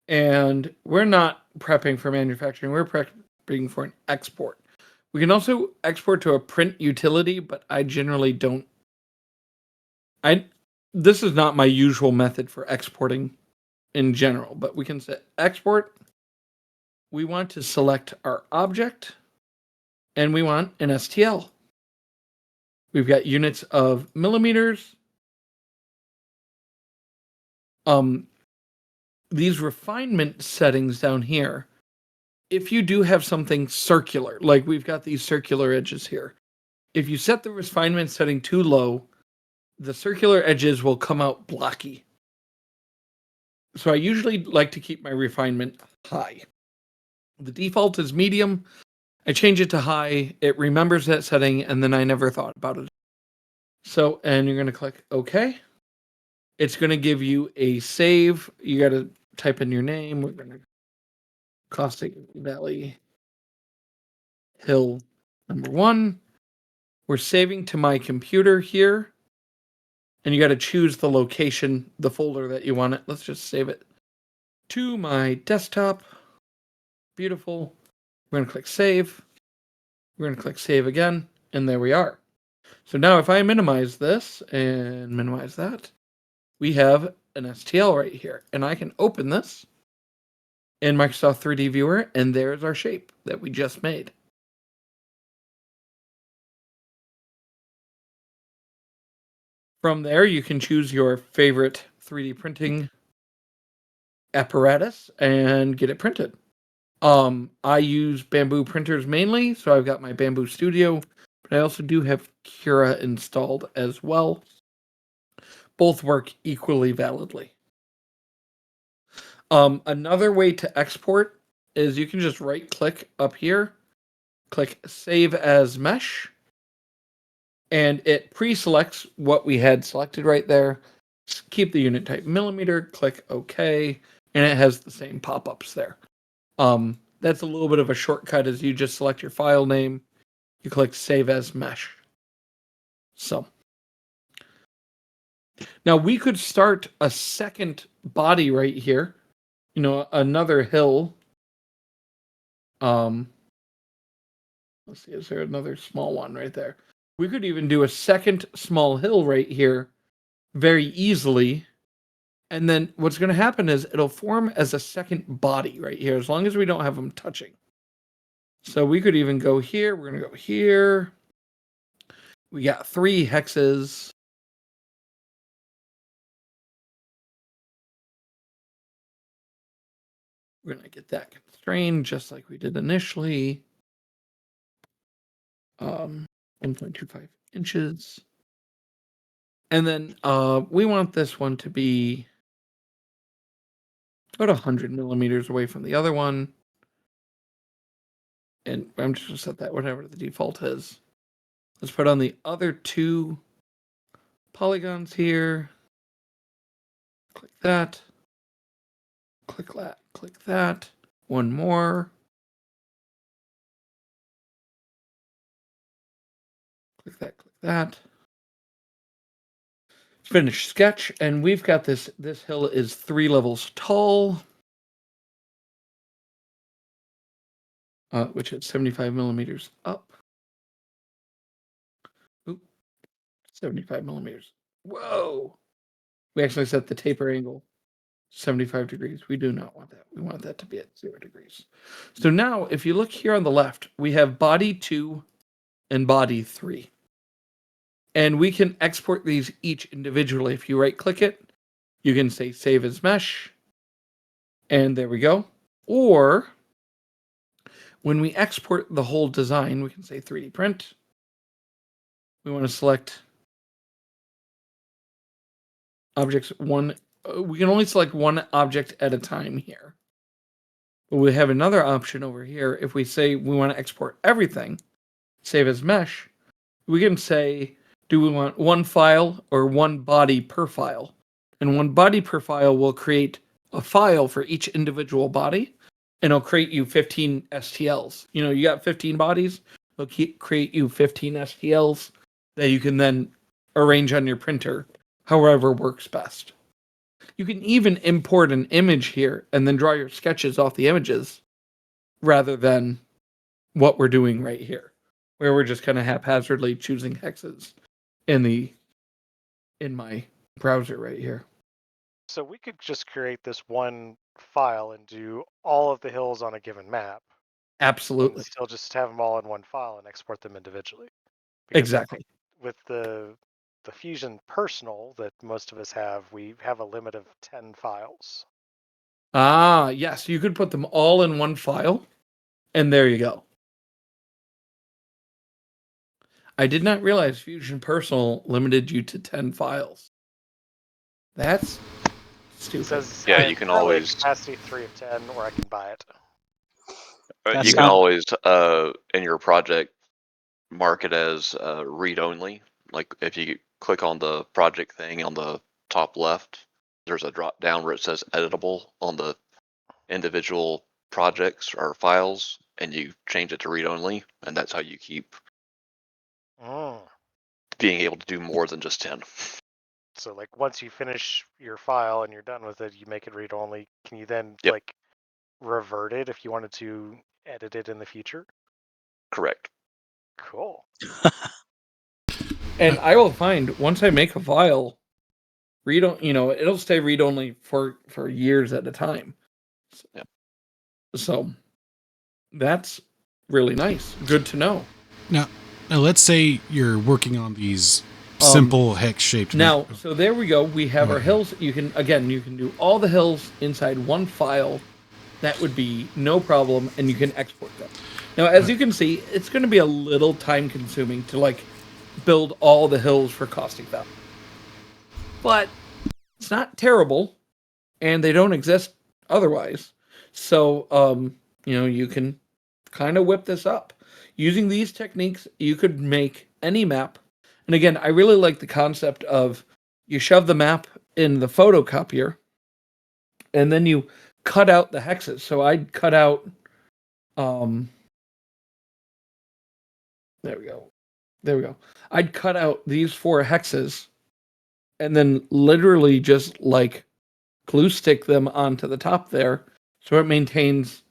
And we're not prepping for manufacturing. We're prepping for an export. We can also export to a print utility, but I generally don't. This is not my usual method for exporting in general, but we can say export. We want to select our object and we want an STL. We've got units of millimeters. These refinement settings down here, if you do have something circular, like we've got these circular edges here, if you set the refinement setting too low, the circular edges will come out blocky. So I usually like to keep my refinement high. The default is medium. I change it to high. It remembers that setting, and then I never thought about it. So, and you're going to click OK. It's going to give you a save. You got to type in your name. We're going to Caustic Valley Hill number 1. We're saving to my computer here. And you got to choose the location, the folder that you want it. Let's just save it to my desktop. Beautiful. We're going to click save. We're going to click save again. And there we are. So now if I minimize this and minimize that, we have an STL right here. And I can open this in Microsoft 3D Viewer. And there's our shape that we just made. From there, you can choose your favorite 3D printing apparatus and get it printed. I use Bamboo printers mainly, so I've got my Bamboo Studio, but I also do have Cura installed as well. Both work equally validly. Another way to export is you can just right-click up here, click Save as Mesh, and it pre-selects what we had selected right there. Keep the unit type millimeter, click OK, and it has the same pop-ups there. That's a little bit of a shortcut as you just select your file name, you click Save as Mesh. So now we could start a second body right here, another hill. Let's see, is there another small one right there? We could even do a second small hill right here very easily. And then what's going to happen is it'll form as a second body right here, as long as we don't have them touching. So we could even go here. We're going to go here. We got 3 hexes. We're going to get that constrained just like we did initially. 1.25 inches. And then we want this one to be about 100 millimeters away from the other one. And I'm just going to set that whatever the default is. Let's put on the other 2 polygons here. Click that. Click that. Click that. One more. Click that. Click that. Finish sketch, and we've got this. This hill is 3 levels tall, which is 75 millimeters up. Oop, 75 millimeters. Whoa! We actually set the taper angle 75 degrees. We do not want that. We want that to be at 0 degrees. So now, if you look here on the left, we have body 2 and body 3. And we can export these each individually. If you right-click it, you can say Save as Mesh. And there we go. Or, when we export the whole design, we can say 3D Print. We want to select objects 1. We can only select 1 object at a time here. But we have another option over here. If we say we want to export everything, Save as Mesh, we can say, do we want 1 file or 1 body per file? And 1 body per file will create a file for each individual body, and it'll create you 15 STLs. You know, you got 15 bodies, it'll create you 15 STLs that you can then arrange on your printer however works best. You can even import an image here and then draw your sketches off the images rather than what we're doing right here, where we're just kind of haphazardly choosing hexes in my browser right here. So we could just create this one file and do all of the hills on a given map. Absolutely. And still just have them all in one file and export them individually. Exactly. With the Fusion Personal that most of us have, we have a limit of 10 files. Ah, yes. You could put them all in one file, and there you go. I did not realize Fusion Personal limited you to 10 files. That's stupid. It says, Yeah, you can always capacity 3 of 10, or I can buy it. You can always in your project mark it as read only. Like if you click on the project thing on the top left, there's a drop down where it says editable on the individual projects or files, and you change it to read only, and that's how you keep being able to do more than just 10. So like once you finish your file and you're done with it, you make it read only. Can you then like revert it if you wanted to edit it in the future? Correct. Cool. And I will find once I make a file, it'll stay read only for years at a time. So that's really nice. Good to know. Now let's say you're working on these simple hex-shaped. So there we go. We have our hills. You can do all the hills inside one file. That would be no problem, and you can export them. Now, as you can see, it's going to be a little time-consuming to build all the hills for caustic valve. But it's not terrible, and they don't exist otherwise. So, you can kind of whip this up. Using these techniques, you could make any map. And again, I really like the concept of you shove the map in the photocopier, and then you cut out the hexes. So I'd cut out, there we go. I'd cut out these 4 hexes, and then literally just glue stick them onto the top there, so it maintains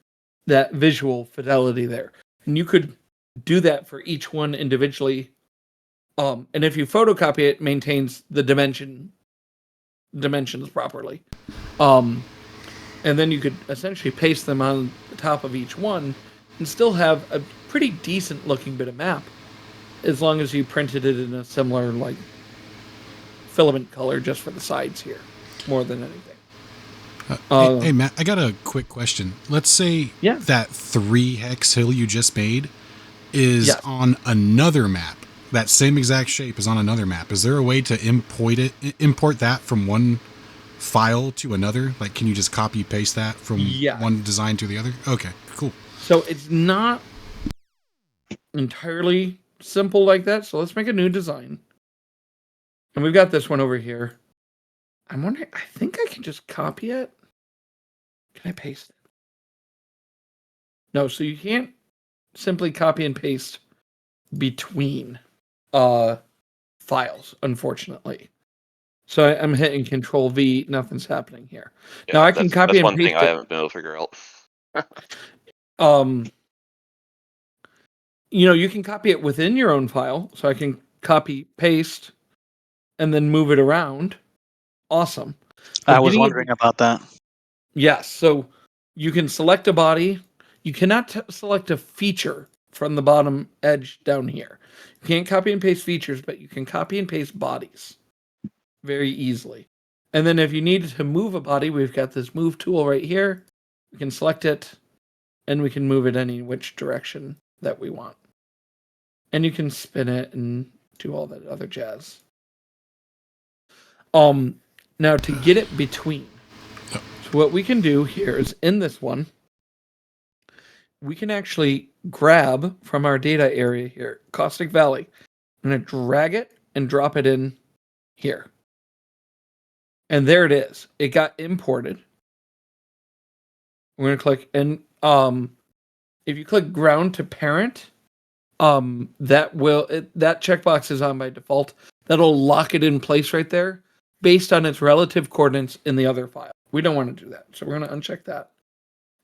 that visual fidelity there. And you could do that for each one individually. And if you photocopy it, maintains the dimensions properly. And then you could essentially paste them on the top of each one and still have a pretty decent looking bit of map, as long as you printed it in a similar filament color just for the sides here, more than anything. Hey Matt, I got a quick question. Let's say that 3 hex hill you just made is on another map. That same exact shape is on another map. Is there a way to import that from one file to another? Can you just copy paste that from one design to the other? Okay, cool. So it's not entirely simple like that. So let's make a new design. And we've got this one over here. I'm wondering, I think I can just copy it. Can I paste it? No, so you can't simply copy and paste between files, unfortunately. So I'm hitting Control V, nothing's happening here. Yeah, now I can copy that's and one paste thing I it. haven't been able to figure out. You can copy it within your own file. So I can copy, paste, and then move it around. Awesome. I was wondering about that. Yes. So you can select a body. You cannot select a feature from the bottom edge down here. You can't copy and paste features, but you can copy and paste bodies very easily. And then if you needed to move a body, we've got this move tool right here. We can select it, and we can move it any which direction that we want. And you can spin it and do all that other jazz. Now to get it between, so what we can do here is in this one, we can actually grab from our data area here, Caustic Valley. I'm going to drag it and drop it in here. And there it is. It got imported. We're going to click, and if you click ground to parent, that checkbox is on by default. That'll lock it in place right there based on its relative coordinates in the other file. We don't want to do that. So we're going to uncheck that.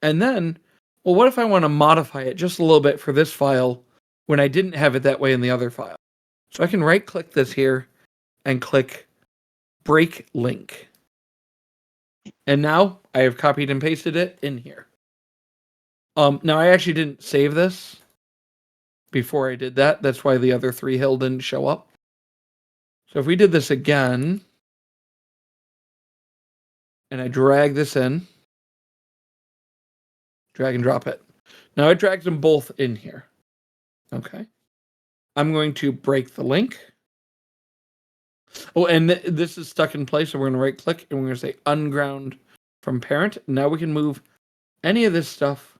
And then, well, what if I want to modify it just a little bit for this file when I didn't have it that way in the other file? So I can right click this here and click break link. And now I have copied and pasted it in here. Now I actually didn't save this before I did that. That's why the other 3 hill didn't show up. So if we did this again, and I drag this in, drag and drop it. Now it drags them both in here. Okay. I'm going to break the link. Oh, and this is stuck in place, so we're going to right click and we're going to say unground from parent. Now we can move any of this stuff.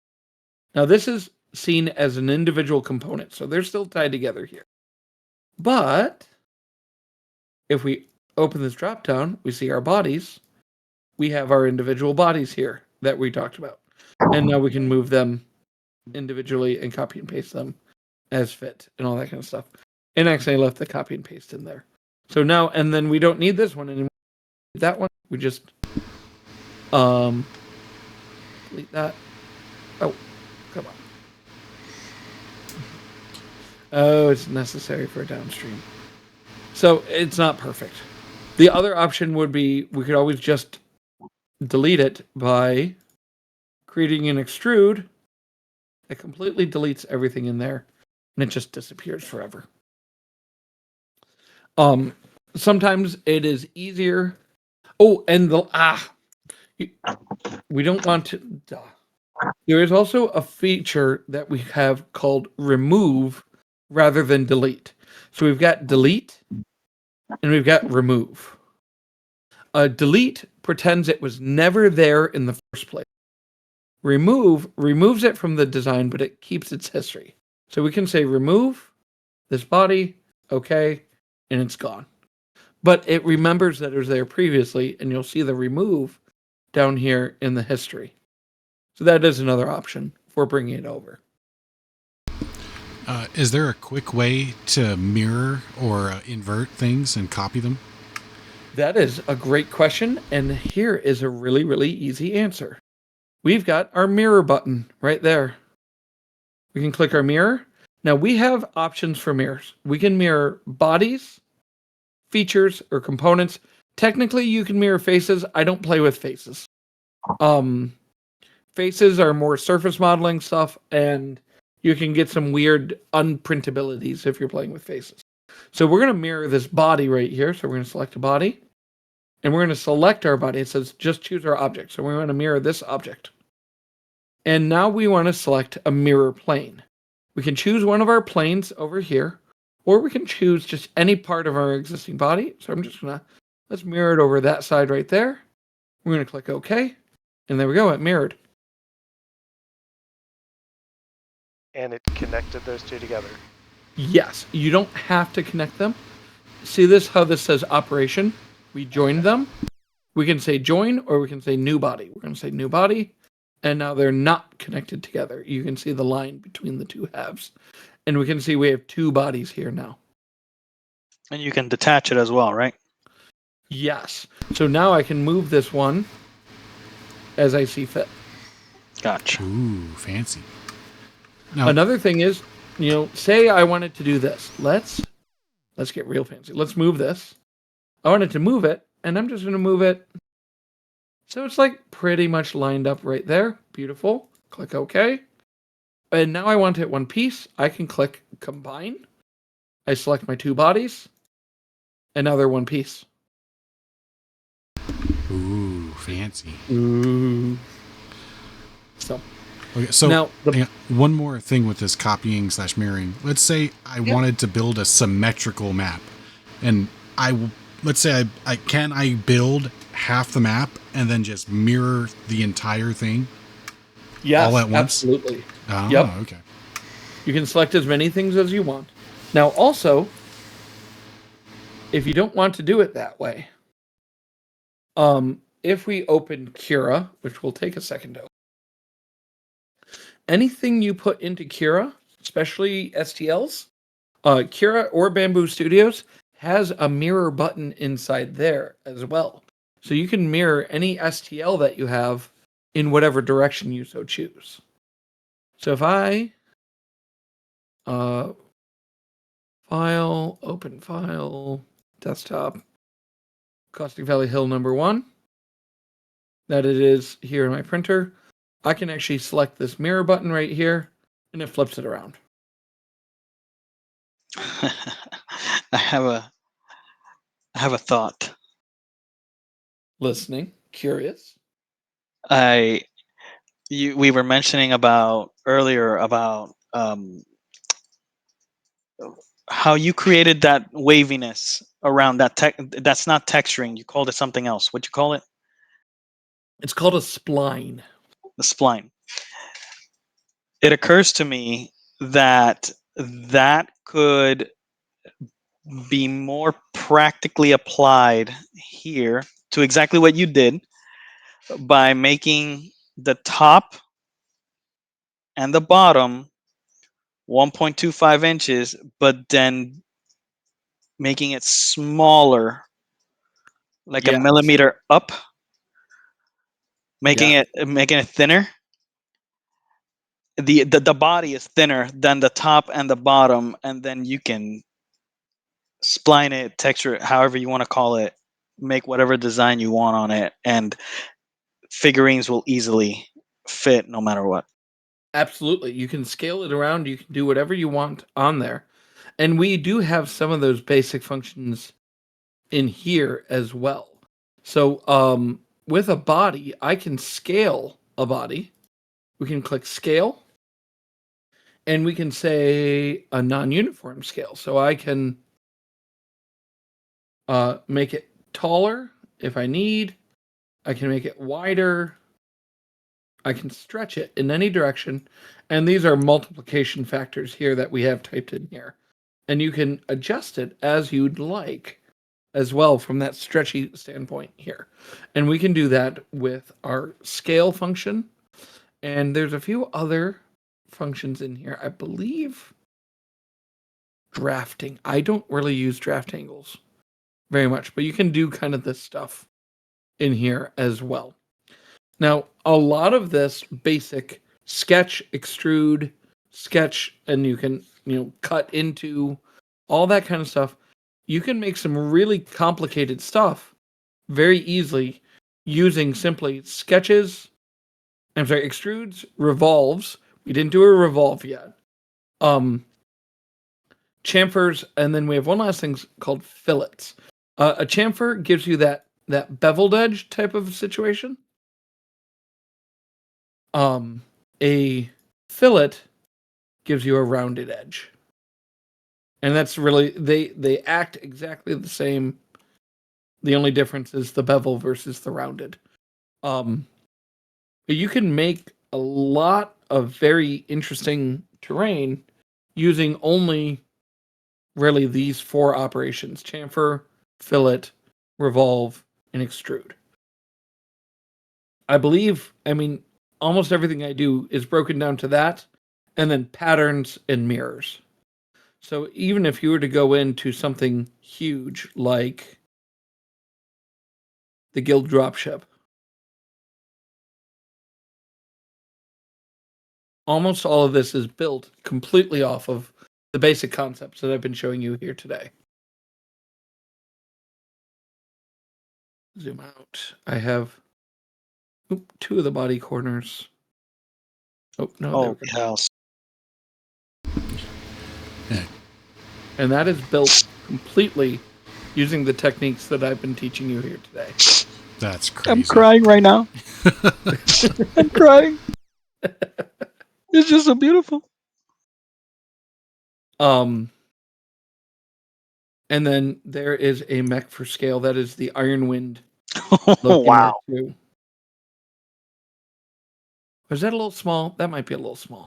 Now this is seen as an individual component, so they're still tied together here. But if we open this drop down, we see our bodies. We have our individual bodies here that we talked about. And now we can move them individually and copy and paste them as fit and all that kind of stuff. And actually I left the copy and paste in there. So now, and then we don't need this one anymore. That one, we just delete that. Oh, come on. Oh, it's necessary for a downstream. So it's not perfect. The other option would be we could always just delete it by creating an extrude that completely deletes everything in there and it just disappears forever. Sometimes it is easier. Oh, and we don't want to. There is also a feature that we have called remove rather than delete. So we've got delete and we've got remove. Delete pretends it was never there in the first place. Remove removes it from the design, but it keeps its history. So we can say remove this body, okay, and it's gone. But it remembers that it was there previously, and you'll see the remove down here in the history. So that is another option for bringing it over. Is there a quick way to mirror or invert things and copy them? That is a great question, and here is a really, really easy answer. We've got our mirror button right there. We can click our mirror. Now we have options for mirrors. We can mirror bodies, features, or components. Technically, you can mirror faces. I don't play with faces. Faces are more surface modeling stuff, and you can get some weird unprintabilities if you're playing with faces. So we're going to mirror this body right here. So we're going to select a body, and we're going to select our body. It says just choose our object. So we're going to mirror this object. And now we want to select a mirror plane. We can choose one of our planes over here, or we can choose just any part of our existing body. So I'm just going to, let's mirror it over that side right there. We're going to click OK. And there we go, it mirrored. and it connected those two together. Yes, you don't have to connect them. See this, how this says operation? We joined them. We can say join, or we can say new body. We're going to say new body, and now they're not connected together. You can see the line between the two halves. And we can see we have two bodies here now. And you can detach it as well, right? Yes. So now I can move this one as I see fit. Gotcha. Ooh, fancy. Now, another thing is, say I wanted to do this. Let's get real fancy. Let's move this. I wanted to move it, and I'm just going to move it. So it's like pretty much lined up right there. Beautiful. Click OK. And now I want it one piece. I can click combine. I select my two bodies. And now they're one piece. Ooh, fancy. Ooh. So now, one more thing with this copying / mirroring. Let's say I wanted to build a symmetrical map, and let's say I build half the map and then just mirror the entire thing. Yes, all at once. Absolutely. Oh, yep. Okay. You can select as many things as you want. Now, also, if you don't want to do it that way, if we open Cura, which will take a second to open, anything you put into Cura, especially STLs, Cura or Bamboo Studios has a mirror button inside there as well. So you can mirror any STL that you have in whatever direction you so choose. So if I file, open file, desktop, Caustic Valley Hill #1, that it is here in my printer, I can actually select this mirror button right here, and it flips it around. I have a thought. Listening, curious. We were mentioning earlier about how you created that waviness around that that's not texturing. You called it something else. What'd you call it? It's called a spline. The spline. It occurs to me that could be more practically applied here to exactly what you did by making the top and the bottom 1.25 inches, but then making it smaller, like a millimeter up, making it thinner. The body is thinner than the top and the bottom, and then you can spline it, texture it, however you want to call it, make whatever design you want on it, and figurines will easily fit no matter what. Absolutely. You can scale it around. You can do whatever you want on there. And we do have some of those basic functions in here as well. So with a body, I can scale a body. We can click scale. And we can say a non-uniform scale. So I can make it taller if I need. I can make it wider. I can stretch it in any direction. And these are multiplication factors here that we have typed in here. And you can adjust it as you'd like as well from that stretchy standpoint here. And we can do that with our scale function. And there's a few other functions in here. I believe drafting. I don't really use draft angles very much, but you can do kind of this stuff in here as well. Now, a lot of this basic sketch, extrude, sketch, and you can, cut into all that kind of stuff. You can make some really complicated stuff very easily using simply extrudes, revolves. We didn't do a revolve yet. Chamfers, and then we have one last thing called fillets. A chamfer gives you that beveled edge type of situation. A fillet gives you a rounded edge. And that's really, they act exactly the same. The only difference is the bevel versus the rounded. You can make a lot of very interesting terrain using only really these 4 operations: chamfer, fillet, revolve, and extrude. I mean, almost everything I do is broken down to that, and then patterns and mirrors. So even if you were to go into something huge like the Guild dropship, almost all of this is built completely off of the basic concepts that I've been showing you here today. Zoom out. I have 2 of the body corners. Oh, no. Oh, house. Yeah. And that is built completely using the techniques that I've been teaching you here today. That's crazy. I'm crying right now. I'm crying. It's just so beautiful. And then there is a mech for scale. That is the Iron Wind. Oh, wow. Was that a little small? That might be a little small.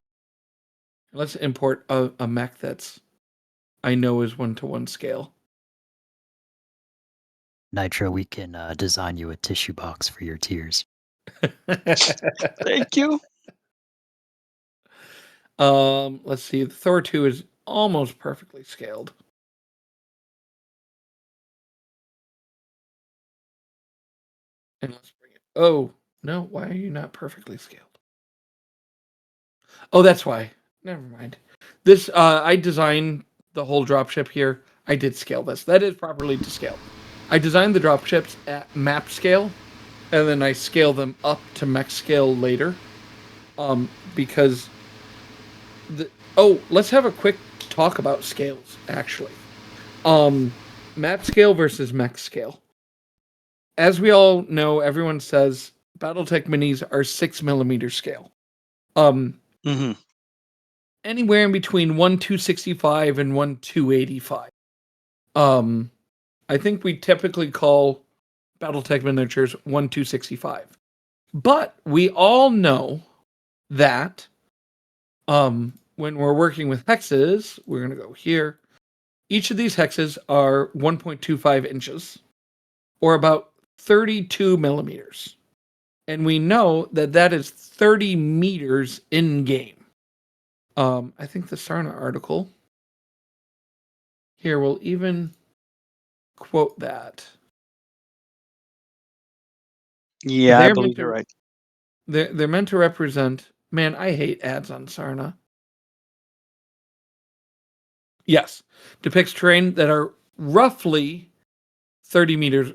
Let's import a mech that's I know is 1-to-1 scale. Nitro, we can design you a tissue box for your tears. Thank you. Let's see. The Thor 2 is almost perfectly scaled. And let's bring it. Oh, no. Why are you not perfectly scaled? Oh, that's why. Never mind. This, I designed the whole dropship here. I did scale this. That is properly to scale. I designed the dropships at map scale, and then I scale them up to mech scale later. Because let's have a quick talk about scales, actually. Map scale versus mech scale. As we all know, everyone says Battletech minis are 6mm scale. Anywhere in between 1/265 and 1/285. I think we typically call Battletech miniatures 1/265. But we all know that when we're working with hexes, we're going to go here. Each of these hexes are 1.25 inches, or about 32 millimeters. And we know that that is 30 meters in game. I think the Sarna article here will even quote that. Yeah, I believe you're right. They're meant to represent. Man, I hate ads on Sarna. Yes, depicts terrain that are roughly 30 meters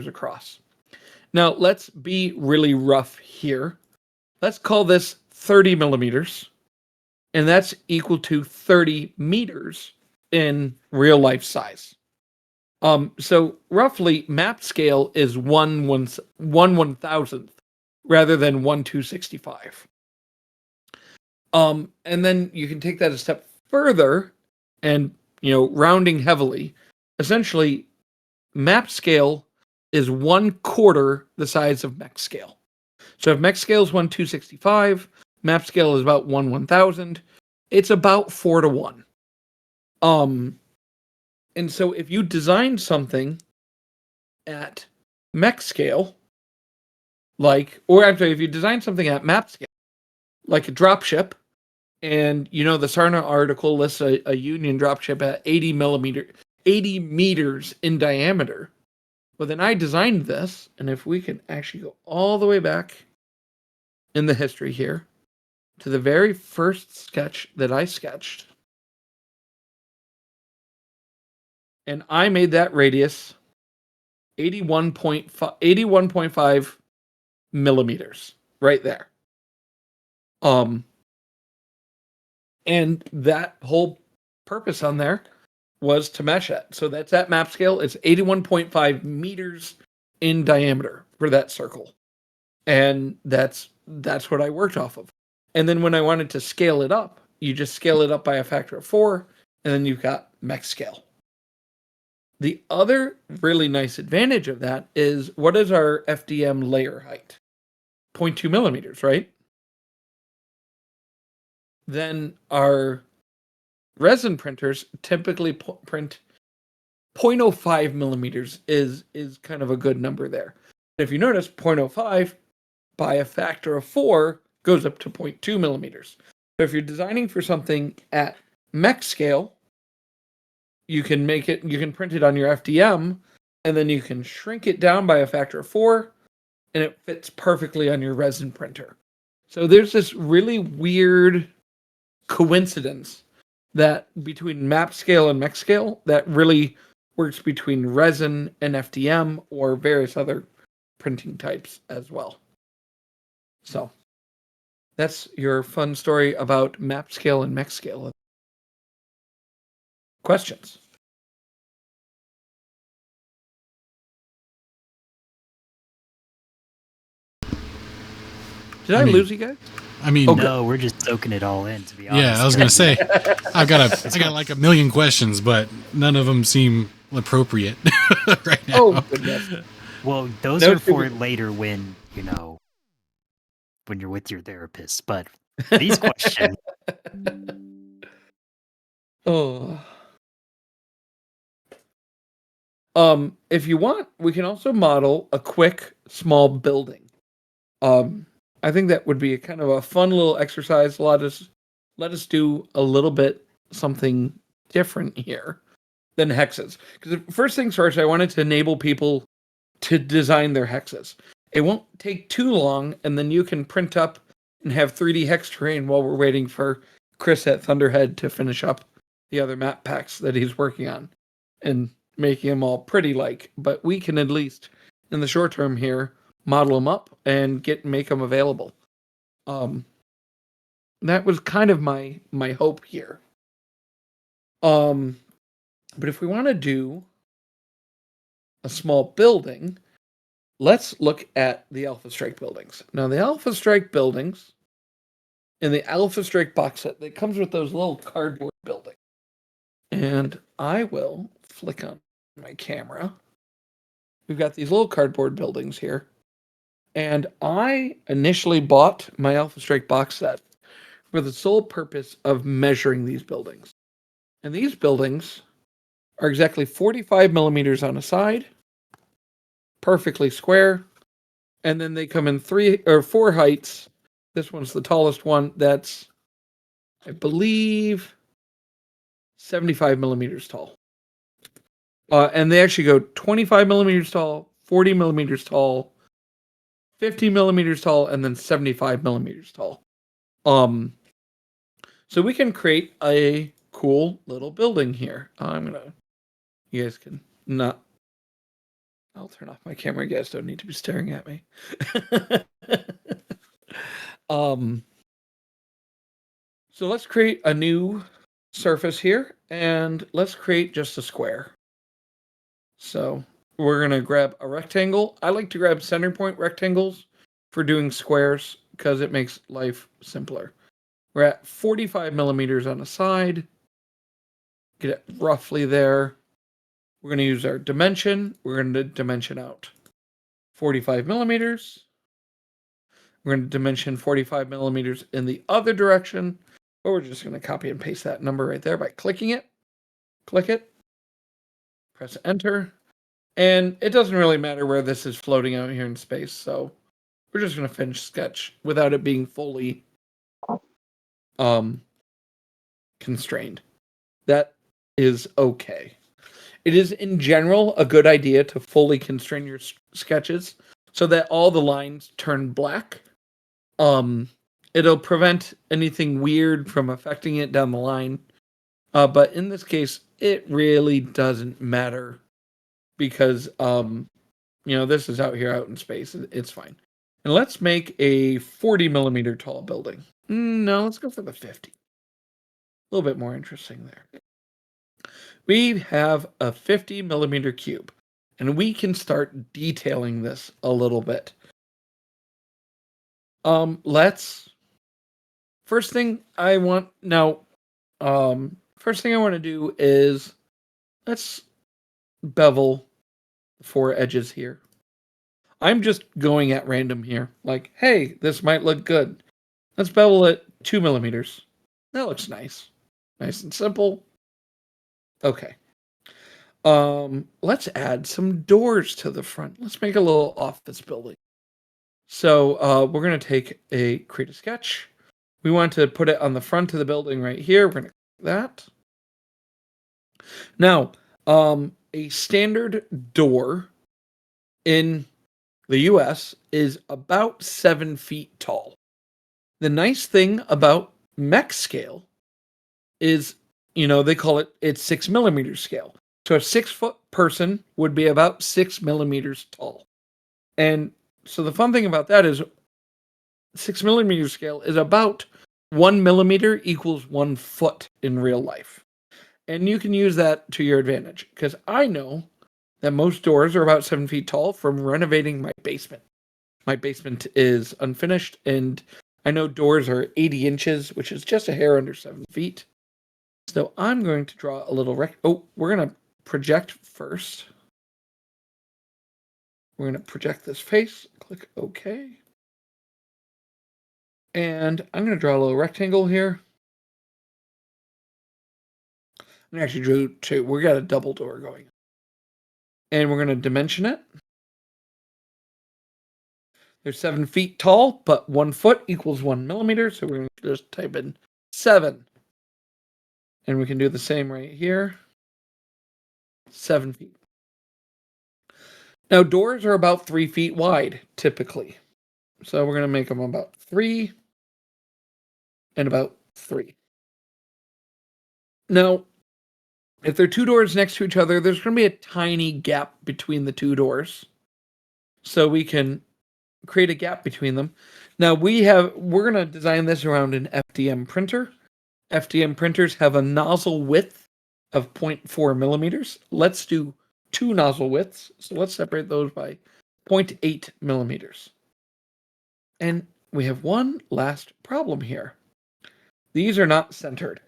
across. Now let's be really rough here. Let's call this 30 millimeters, and that's equal to 30 meters in real life size. So roughly map scale is 1/1000th rather than 1/265. And then you can take that a step further and, rounding heavily. Essentially, map scale is 1/4 the size of mech scale. So if mech scale is 1/265, map scale is about 1/1000. It's about 4-to-1. And so if you design something at mech scale, if you design something at map scale, like a dropship, and the Sarna article lists a Union dropship at 80 meters in diameter. Well, then I designed this, and if we can actually go all the way back in the history here to the very first sketch that I sketched, and I made that radius 81.5 millimeters right there. And that whole purpose on there was to mesh it. So that's at map scale. It's 81.5 meters in diameter for that circle. And that's what I worked off of. And then when I wanted to scale it up, you just scale it up by a factor of 4, and then you've got mech scale. The other really nice advantage of that is, what is our FDM layer height? 0.2 millimeters, right? Then our resin printers typically print 0.05 millimeters is kind of a good number there. If you notice, 0.05 by a factor of 4 goes up to 0.2 millimeters. So if you're designing for something at mech scale, you can print it on your FDM, and then you can shrink it down by a factor of 4, and it fits perfectly on your resin printer. So there's this really weird coincidence that between map scale and mech scale that really works between resin and FDM or various other printing types as well. So that's your fun story about map scale and mech scale. Questions? Did I lose you guys? I mean, no, we're just soaking it all in, to be honest. Yeah, I was gonna say, I got like a million questions, but none of them seem appropriate right now. Oh goodness. Well, those are for later when when you're with your therapist. But these questions. Oh. If you want, we can also model a quick small building. I think that would be a kind of a fun little exercise. Let us do a little bit something different here than hexes. Because first things first, I wanted to enable people to design their hexes. It won't take too long, and then you can print up and have 3D hex terrain while we're waiting for Chris at Thunderhead to finish up the other map packs that he's working on and making them all pretty like. But we can at least, in the short term here, model them up and make them available. That was kind of my hope here. But if we want to do a small building, let's look at the Alpha Strike buildings. Now, the Alpha Strike buildings in the Alpha Strike box set, that comes with those little cardboard buildings. And I will flick on my camera. We've got these little cardboard buildings here. And I initially bought my Alpha Strike box set for the sole purpose of measuring these buildings. And these buildings are exactly 45 millimeters on a side, perfectly square, and then they come in 3 or 4 heights. This one's the tallest one. That's, I believe, 75 millimeters tall. And they actually go 25 millimeters tall, 40 millimeters tall, 50 millimeters tall, and then 75 millimeters tall. So we can create a cool little building here. You guys can not. I'll turn off my camera. You guys don't need to be staring at me. So let's create a new surface here, and let's create just a square. So we're going to grab a rectangle. I like to grab center point rectangles for doing squares because it makes life simpler. We're at 45 millimeters on a side. Get it roughly there. We're going to use our dimension. We're going to dimension out 45 millimeters. We're going to dimension 45 millimeters in the other direction. Or we're just going to copy and paste that number right there by clicking it. Click it. Press enter. And it doesn't really matter where this is floating out here in space. So we're just going to finish sketch without it being fully constrained. That is okay. It is in general a good idea to fully constrain your sketches so that all the lines turn black. It'll prevent anything weird from affecting it down the line. But in this case, it really doesn't matter because this is out here out in space. It's fine. And let's make a 40 millimeter tall building. No, let's go for the 50. A little bit more interesting there. We have a 50 millimeter cube, and we can start detailing this a little bit. First thing I want to do is let's bevel the 4 edges here. I'm just going at random here. Like, hey, this might look good. Let's bevel it 2 millimeters. That looks nice. Nice and simple. Okay. Let's add some doors to the front. Let's make a little office building. So we're going to create a sketch. We want to put it on the front of the building right here. We're going to click that. Now, a standard door in the US is about 7 feet tall. The nice thing about mech scale is, they call it's 6 millimeters scale. So a 6-foot person would be about 6 millimeters tall. And so the fun thing about that is 6 millimeter scale is about 1 millimeter equals 1 foot in real life. And you can use that to your advantage, because I know that most doors are about 7 feet tall from renovating my basement. My basement is unfinished, and I know doors are 80 inches, which is just a hair under 7 feet. So I'm going to draw a little we're going to project first. We're going to project this face. Click OK. And I'm going to draw a little rectangle here. And actually drew two. We got a double door going. And we're going to dimension it. They're 7 feet tall, but 1 foot equals 1 millimeter. So we're going to just type in 7. And we can do the same right here. 7 feet. Now, doors are about 3 feet wide, typically. So we're going to make them about 3 and about 3. Now, if they're 2 doors next to each other, there's going to be a tiny gap between the 2 doors. So we can create a gap between them. Now, we're going to design this around an FDM printer. FDM printers have a nozzle width of 0.4 millimeters. Let's do 2 nozzle widths. So let's separate those by 0.8 millimeters. And we have one last problem here. These are not centered.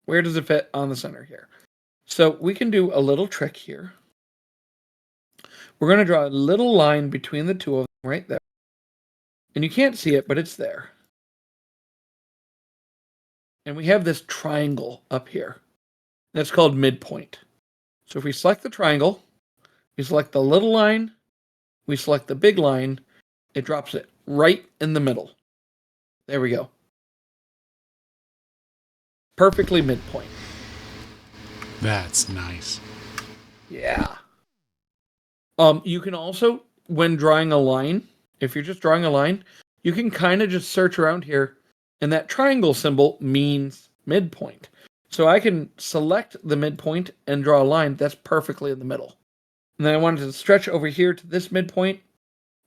Where does it fit on the center here? So we can do a little trick here. We're going to draw a little line between the two of them right there. And you can't see it, but it's there. And we have this triangle up here. That's called midpoint. So if we select the triangle, we select the little line, we select the big line, it drops it right in the middle. There we go. Perfectly midpoint. That's nice. Yeah. You can also, when drawing a line, if you're just drawing a line, you can kind of just search around here, and that triangle symbol means midpoint. So I can select the midpoint and draw a line that's perfectly in the middle. And then I wanted to stretch over here to this midpoint.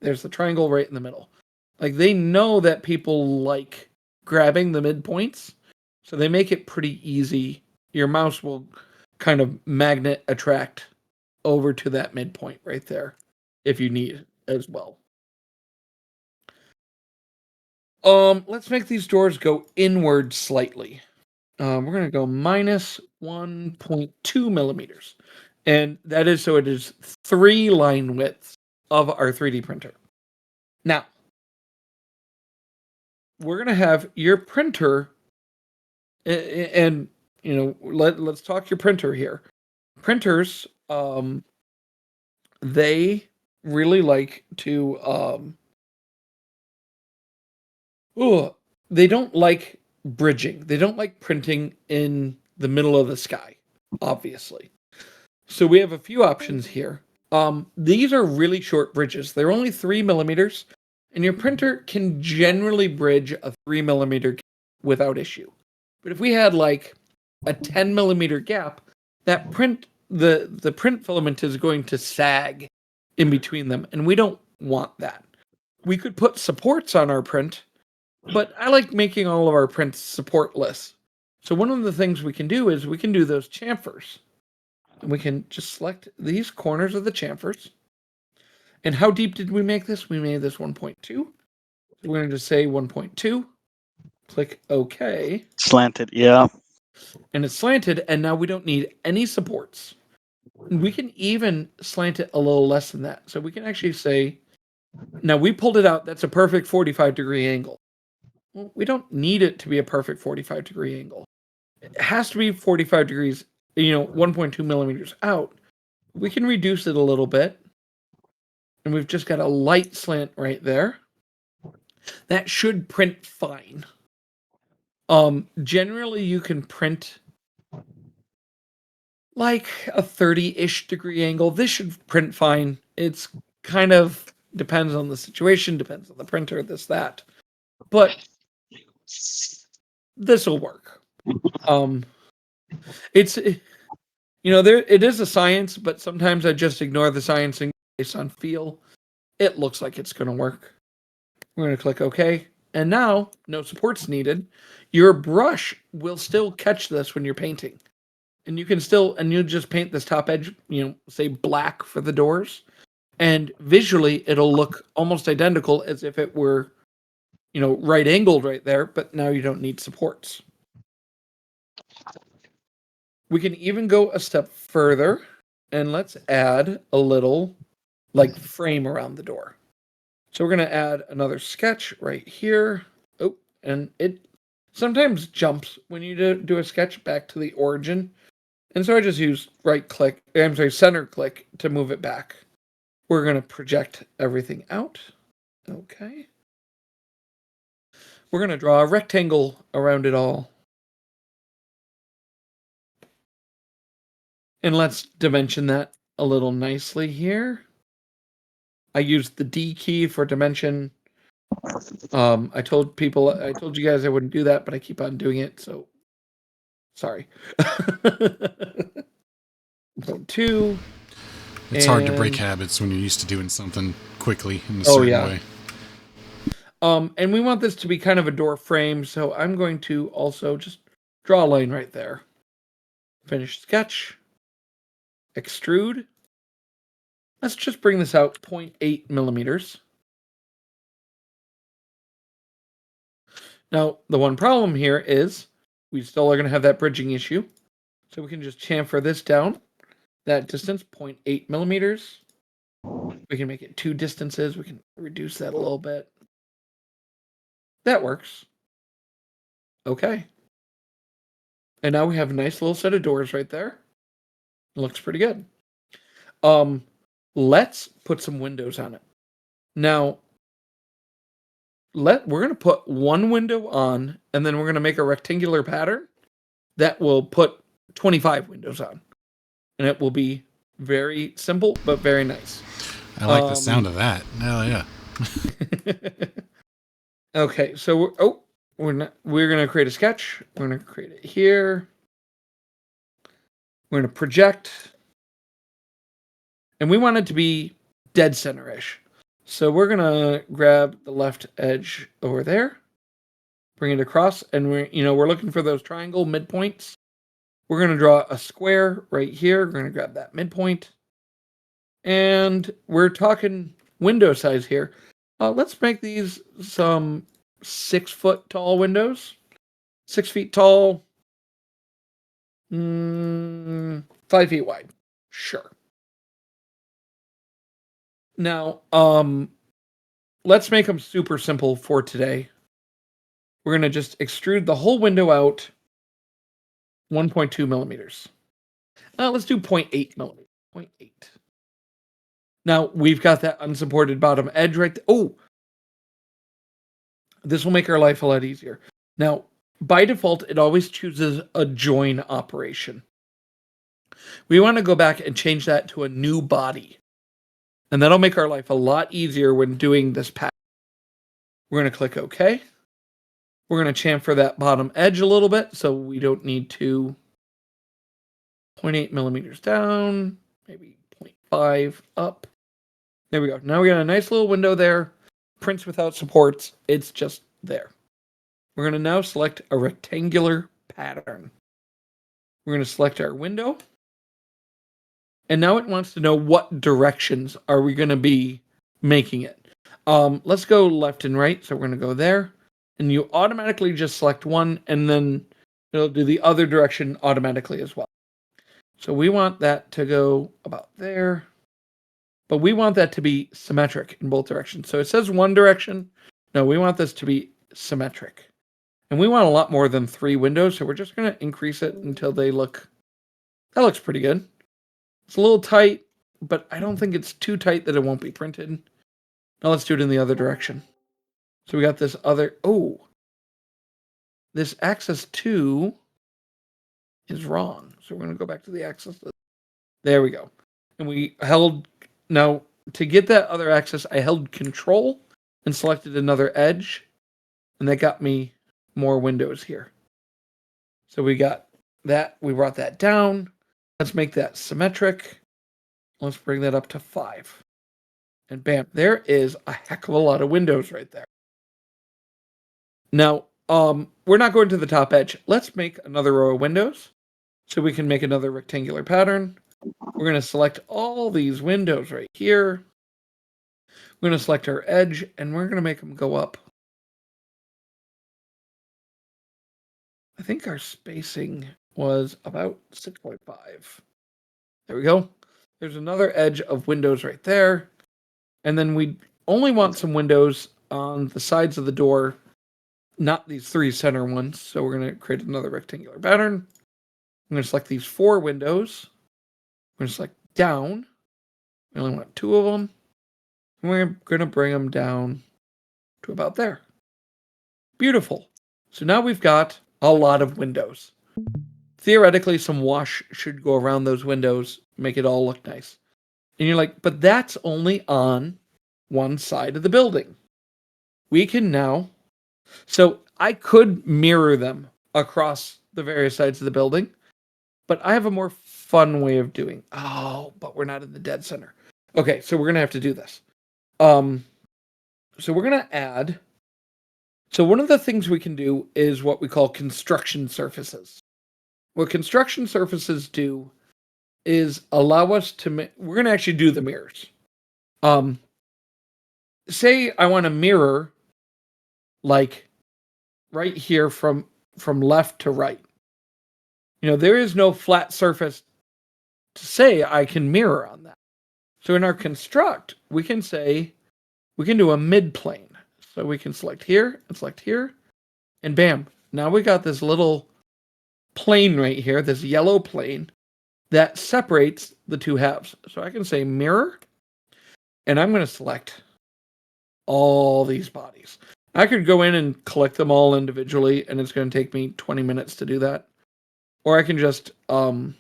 There's the triangle right in the middle. They know that people like grabbing the midpoints, so they make it pretty easy. Your mouse will kind of magnet attract over to that midpoint right there if you need as well. Let's make these doors go inward slightly. We're going to go minus 1.2 millimeters. And that is so it is 3 line widths of our 3D printer. Now, we're going to have your printer, and let's talk your printer here. Printers, they really like to, they don't like bridging. They don't like printing in the middle of the sky, obviously. So we have a few options here. These are really short bridges. They're only 3 millimeters, and your printer can generally bridge a 3 millimeter without issue. But if we had a 10 millimeter gap, that the print filament is going to sag in between them, and we don't want that. We could put supports on our print, but I like making all of our prints supportless. So one of the things we can do is we can do those chamfers. And we can just select these corners of the chamfers. And how deep did we make this? We made this 1.2. So we're going to just say 1.2. Click OK. Slanted, yeah. And it's slanted, and now we don't need any supports. We can even slant it a little less than that. So we can actually say, now we pulled it out. That's a perfect 45-degree angle. Well, we don't need it to be a perfect 45-degree angle. It has to be 45 degrees, 1.2 millimeters out. We can reduce it a little bit. And we've just got a light slant right there. That should print fine. Generally you can print like a 30-ish degree angle. This should print fine. It's kind of depends on the situation, depends on the printer, this, that. But this will work. It's it is a science, but sometimes I just ignore the science and based on feel. It looks like it's going to work. We're going to click OK. And now, no supports needed. Your brush will still catch this when you're painting. And you just paint this top edge, say black for the doors. And visually, it'll look almost identical as if it were, right angled right there, but now you don't need supports. We can even go a step further, and let's add a little, frame around the door. So we're going to add another sketch right here. Oh, and it sometimes jumps when you do a sketch back to the origin. And so I just use center click to move it back. We're going to project everything out. Okay. We're going to draw a rectangle around it all. And let's dimension that a little nicely here. I used the D key for dimension. I told you guys I wouldn't do that, but I keep on doing it, so sorry. 2. It's hard to break habits when you're used to doing something quickly in a certain way. And we want this to be kind of a door frame, so I'm going to also just draw a line right there. Finish sketch. Extrude. Let's just bring this out 0.8 millimeters. Now, the one problem here is we still are going to have that bridging issue. So we can just chamfer this down. That distance, 0.8 millimeters. We can make it 2 distances. We can reduce that a little bit. That works. Okay. And now we have a nice little set of doors right there. It looks pretty good. Let's put some windows on it. Now, we're going to put one window on, and then we're going to make a rectangular pattern that will put 25 windows on. And it will be very simple, but very nice. I like the sound of that. Hell yeah. Okay, so we're going to create a sketch. We're going to create it here. We're going to project. And we want it to be dead center-ish. So we're going to grab the left edge over there, bring it across, and we're looking for those triangle midpoints. We're going to draw a square right here. We're going to grab that midpoint. And we're talking window size here. Let's make these some 6-foot tall windows. 6 feet tall. 5 feet wide. Sure. Now, let's make them super simple for today. We're going to just extrude the whole window out 1.2 millimeters. Let's do 0.8 millimeters. 0.8. Now, we've got that unsupported bottom edge right there. Oh! This will make our life a lot easier. Now, by default, it always chooses a join operation. We want to go back and change that to a new body. And that'll make our life a lot easier when doing this pattern. We're going to click OK. We're going to chamfer that bottom edge a little bit so we don't need to 0.8 millimeters down, maybe 0.5 up. There we go. Now we got a nice little window there. Prints without supports. It's just there. We're going to now select a rectangular pattern. We're going to select our window. And now it wants to know what directions are we going to be making it. Let's go left and right. So we're going to go there. And you automatically just select one, and then it'll do the other direction automatically as well. So we want that to go about there. But we want that to be symmetric in both directions. So it says one direction. No, we want this to be symmetric. And we want a lot more than 3 windows, so we're just going to increase it until they look... That looks pretty good. It's a little tight, but I don't think it's too tight that it won't be printed. Now let's do it in the other direction. So we got this other... Oh! This axis 2 is wrong. So we're going to go back to the axis. There we go. And we held... Now, to get that other axis, I held Control and selected another edge. And that got me more windows here. So we got that. We brought that down. Let's make that symmetric. Let's bring that up to 5. And bam, there is a heck of a lot of windows right there. Now, we're not going to the top edge. Let's make another row of windows so we can make another rectangular pattern. We're going to select all these windows right here. We're going to select our edge, and we're going to make them go up. I think our spacing was about 6.5. There we go. There's another edge of windows right there. And then we only want some windows on the sides of the door, not these 3 center ones. So we're going to create another rectangular pattern. I'm going to select these 4 windows. We're going to select down. We only want 2 of them. And we're going to bring them down to about there. Beautiful. So now we've got a lot of windows. Theoretically, some wash should go around those windows, make it all look nice. And you're like, but that's only on one side of the building. We can now... So I could mirror them across the various sides of the building, but I have a more fun way of doing... Oh, but we're not in the dead center. Okay, so we're going to have to do this. So we're going to add... So one of the things we can do is what we call construction surfaces. What construction surfaces do is allow us to... We're going to actually do the mirrors. Say I want to mirror like right here from left to right. You know, there is no flat surface to say I can mirror on that. So in our construct, we can say, we can do a mid-plane. So we can select here, and bam. Now we got this little plane right here, this yellow plane, that separates the 2 halves. So I can say mirror, and I'm going to select all these bodies. I could go in and collect them all individually, and it's going to take me 20 minutes to do that. Or I can just, I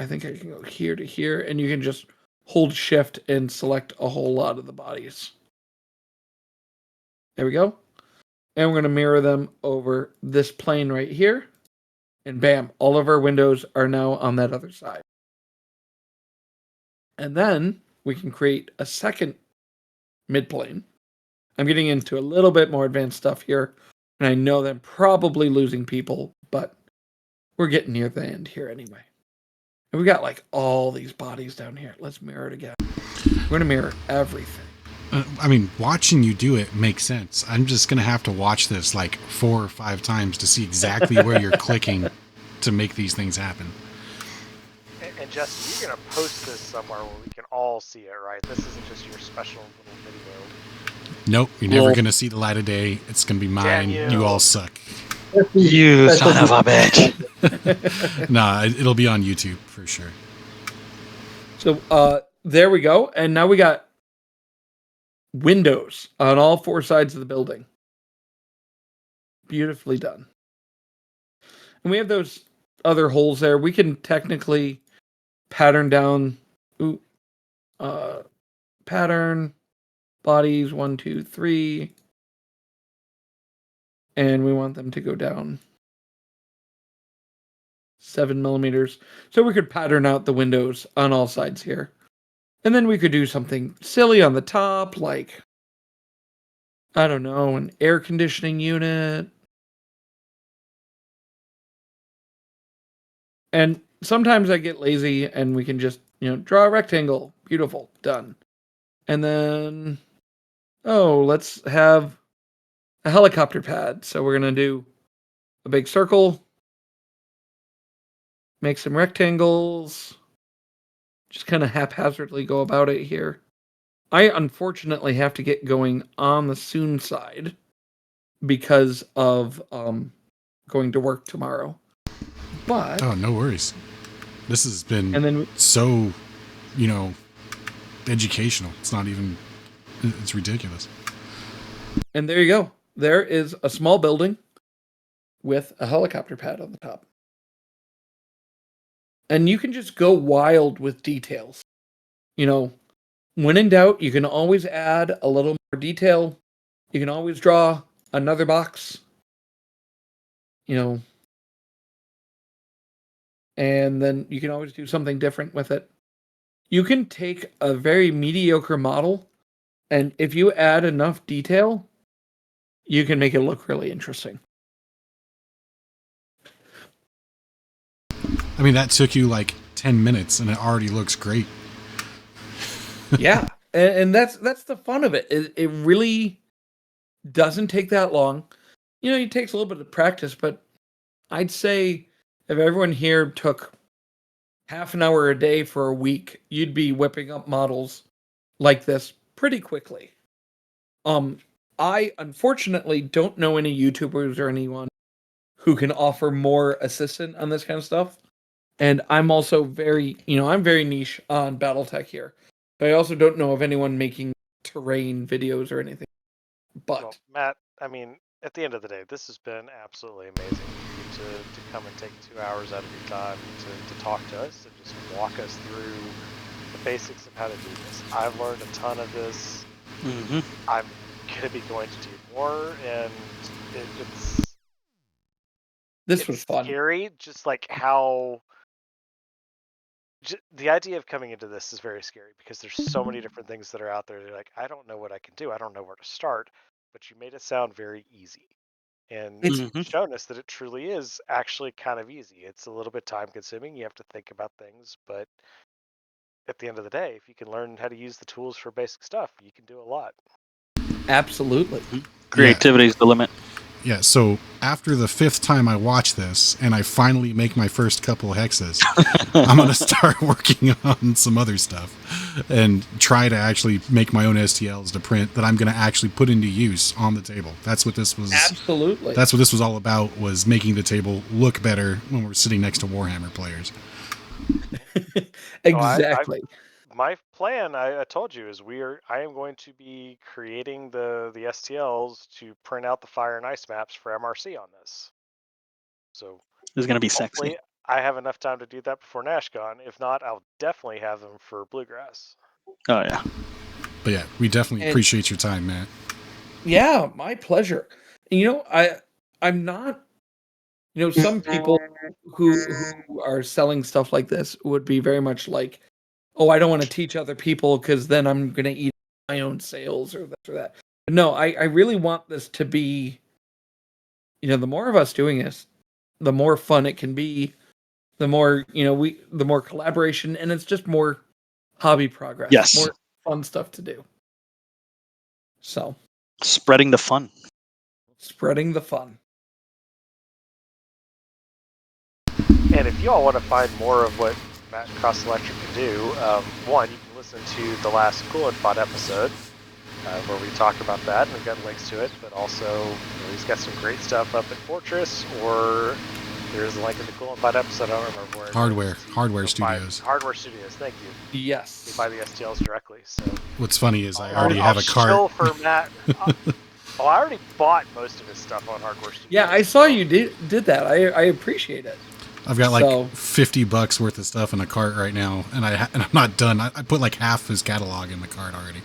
think I can go here to here, and you can just hold shift and select a whole lot of the bodies. There we go. And we're going to mirror them over this plane right here. And bam, all of our windows are now on that other side. And then we can create a second mid-plane. I'm getting into a little bit more advanced stuff here. And I know that I'm probably losing people, but we're getting near the end here anyway. And we got like all these bodies down here. Let's mirror it again. We're going to mirror everything. I mean, watching you do it makes sense. I'm just going to have to watch this like 4 or 5 times to see exactly where you're clicking to make these things happen. And Jesty, you're going to post this somewhere where we can all see it, right? This isn't just your special little video. Nope, you're never going to see the light of day. It's going to be mine. You all suck. You son of a bitch. Nah, it'll be on YouTube for sure. So there we go. And now we got windows on all 4 sides of the building. Beautifully done. And we have those other holes there. We can technically pattern down. Pattern. Bodies 1, 2, 3. And we want them to go down 7 millimeters. So we could pattern out the windows on all sides here. And then we could do something silly on the top, like, I don't know, an air conditioning unit. And sometimes I get lazy and we can just, draw a rectangle. Beautiful. Done. And then, let's have a helicopter pad. So we're going to do a big circle. make some rectangles. Just kind of haphazardly go about it here. I unfortunately have to get going on the soon side because of going to work tomorrow. But no worries. This has been so, educational. It's not even. It's ridiculous. And there you go. There is a small building with a helicopter pad on the top. And you can just go wild with details. When in doubt, you can always add a little more detail. You can always draw another box. And then you can always do something different with it. You can take a very mediocre model, and if you add enough detail, you can make it look really interesting. I mean, that took you like 10 minutes, and it already looks great. Yeah, and that's the fun of it. It really doesn't take that long. It takes a little bit of practice, but I'd say if everyone here took half an hour a day for a week, you'd be whipping up models like this pretty quickly. I unfortunately don't know any YouTubers or anyone who can offer more assistance on this kind of stuff. And I'm also very niche on Battletech here. But I also don't know of anyone making terrain videos or anything. But well, Matt, I mean, at the end of the day, this has been absolutely amazing for you to come and take 2 hours out of your time to talk to us and just walk us through the basics of how to do this. I've learned a ton of this. Mm-hmm. I'm going to be going to do more, and this was fun. Scary, just like how the idea of coming into this is very scary because there's so many different things that are out there. They're like, I don't know what I can do. I don't know where to start. But you made it sound very easy. And you've shown us that it truly is actually kind of easy. It's a little bit time consuming. You have to think about things. But at the end of the day, if you can learn how to use the tools for basic stuff, you can do a lot. Absolutely. Creativity is the limit. Yeah, so after the 5th time I watch this and I finally make my first couple hexes, I'm going to start working on some other stuff and try to actually make my own STLs to print that I'm going to actually put into use on the table. That's what this was. Absolutely. That's what this was all about, was making the table look better when we're sitting next to Warhammer players. Exactly. My plan, I told you, is I am going to be creating the STLs to print out the fire and ice maps for MRC on this. So it's going to be sexy. I have enough time to do that before NashCon. If not, I'll definitely have them for Bluegrass. Oh yeah. But yeah, we definitely appreciate your time, Matt. Yeah, my pleasure. I'm not. Some people who are selling stuff like this would be very much like, oh, I don't want to teach other people because then I'm going to eat my own sales or this or that. But no, I really want this to be, the more of us doing this, the more fun it can be, the more, the more collaboration, and it's just more hobby progress. Yes. More fun stuff to do. So. Spreading the fun. Spreading the fun. And if you all want to find more of what Matt and Cross Electric can do, one, you can listen to the last Coolant Pod episode where we talk about that, and we've got links to it, but also he's got some great stuff up at Fortress, or there's a link in the Coolant Pod episode, I don't remember where. Hardware Studios. Hardware Studios, thank you. Yes. You buy the STLs directly. So what's funny is I already have a cart. Chill for Matt. I already bought most of his stuff on Hardware Studios. Yeah, I saw you did that. I appreciate it. I've got like $50 worth of stuff in a cart right now, and I'm not done. I put like half his catalog in the cart already.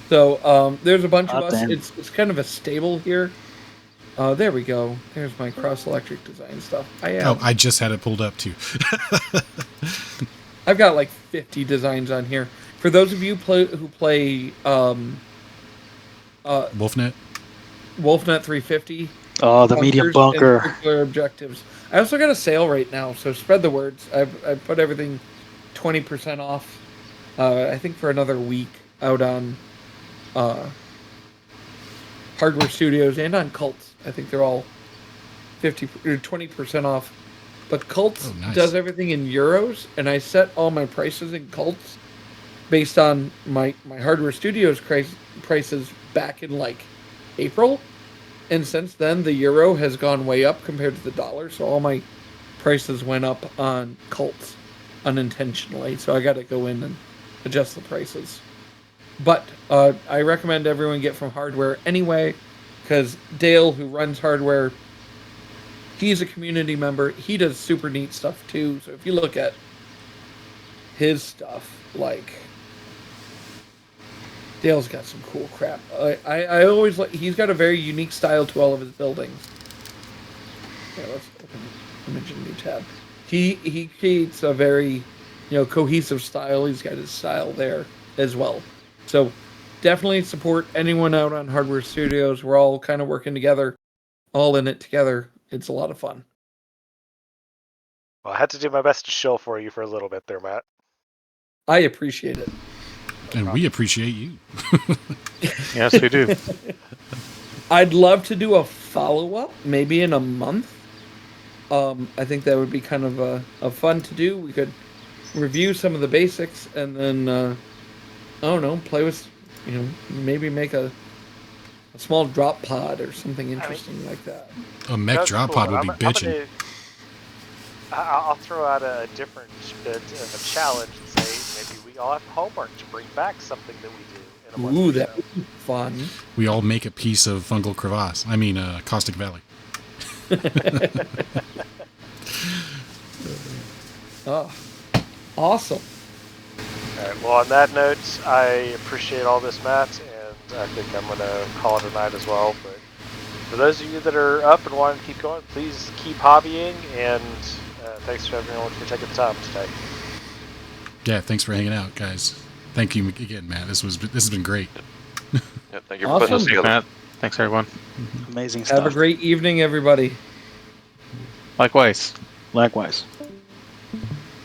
So there's a bunch of us. It's kind of a stable here. There we go. There's my Cross Electric design stuff. I just had it pulled up too. I've got like 50 designs on here. For those of you who play Wolfnet 350. Oh, the medium bunker. Circular objectives. I also got a sale right now, so spread the words. I've put everything 20% off. I think for another week out on Hardware Studios and on Cults. I think they're all 50 or 20% off But Cults does everything in euros, and I set all my prices in Cults based on my Hardware Studios prices back in like April. And since then, the euro has gone way up compared to the dollar, so all my prices went up on Cults unintentionally. So I got to go in and adjust the prices. But I recommend everyone get from Hardware anyway, because Dale, who runs Hardware, he's a community member. He does super neat stuff too. So if you look at his stuff, like Dale's got some cool crap. I always like. He's got a very unique style to all of his buildings. Yeah, let's open image in a new tab. He creates a very, cohesive style. He's got his style there as well. So definitely support anyone out on Hardware Studios. We're all kind of working together, all in it together. It's a lot of fun. Well, I had to do my best to shill for you for a little bit there, Matt. I appreciate it. And we appreciate you. Yes, we do. I'd love to do a follow-up, maybe in a month. I think that would be kind of a fun to do. We could review some of the basics and then, I don't know, play with, maybe make a small drop pod or something interesting like that. A mech drop pod would be bitching. I'll throw out a different bit of a challenge and say maybe we all have homework to bring back something that we do in a month. Ooh, that would be fun. We all make a piece of fungal crevasse. I mean, Caustic Valley. Oh, awesome. All right, well, on that note, I appreciate all this, Matt, and I think I'm going to call it a night as well. But for those of you that are up and want to keep going, please keep hobbying, and thanks to everyone for taking the time today. Yeah, thanks for hanging out, guys. Thank you again, Matt. This has been great. Yeah, thank you for putting us together. Matt. Thanks, everyone. Amazing stuff. Have a great evening, everybody. Likewise. Likewise.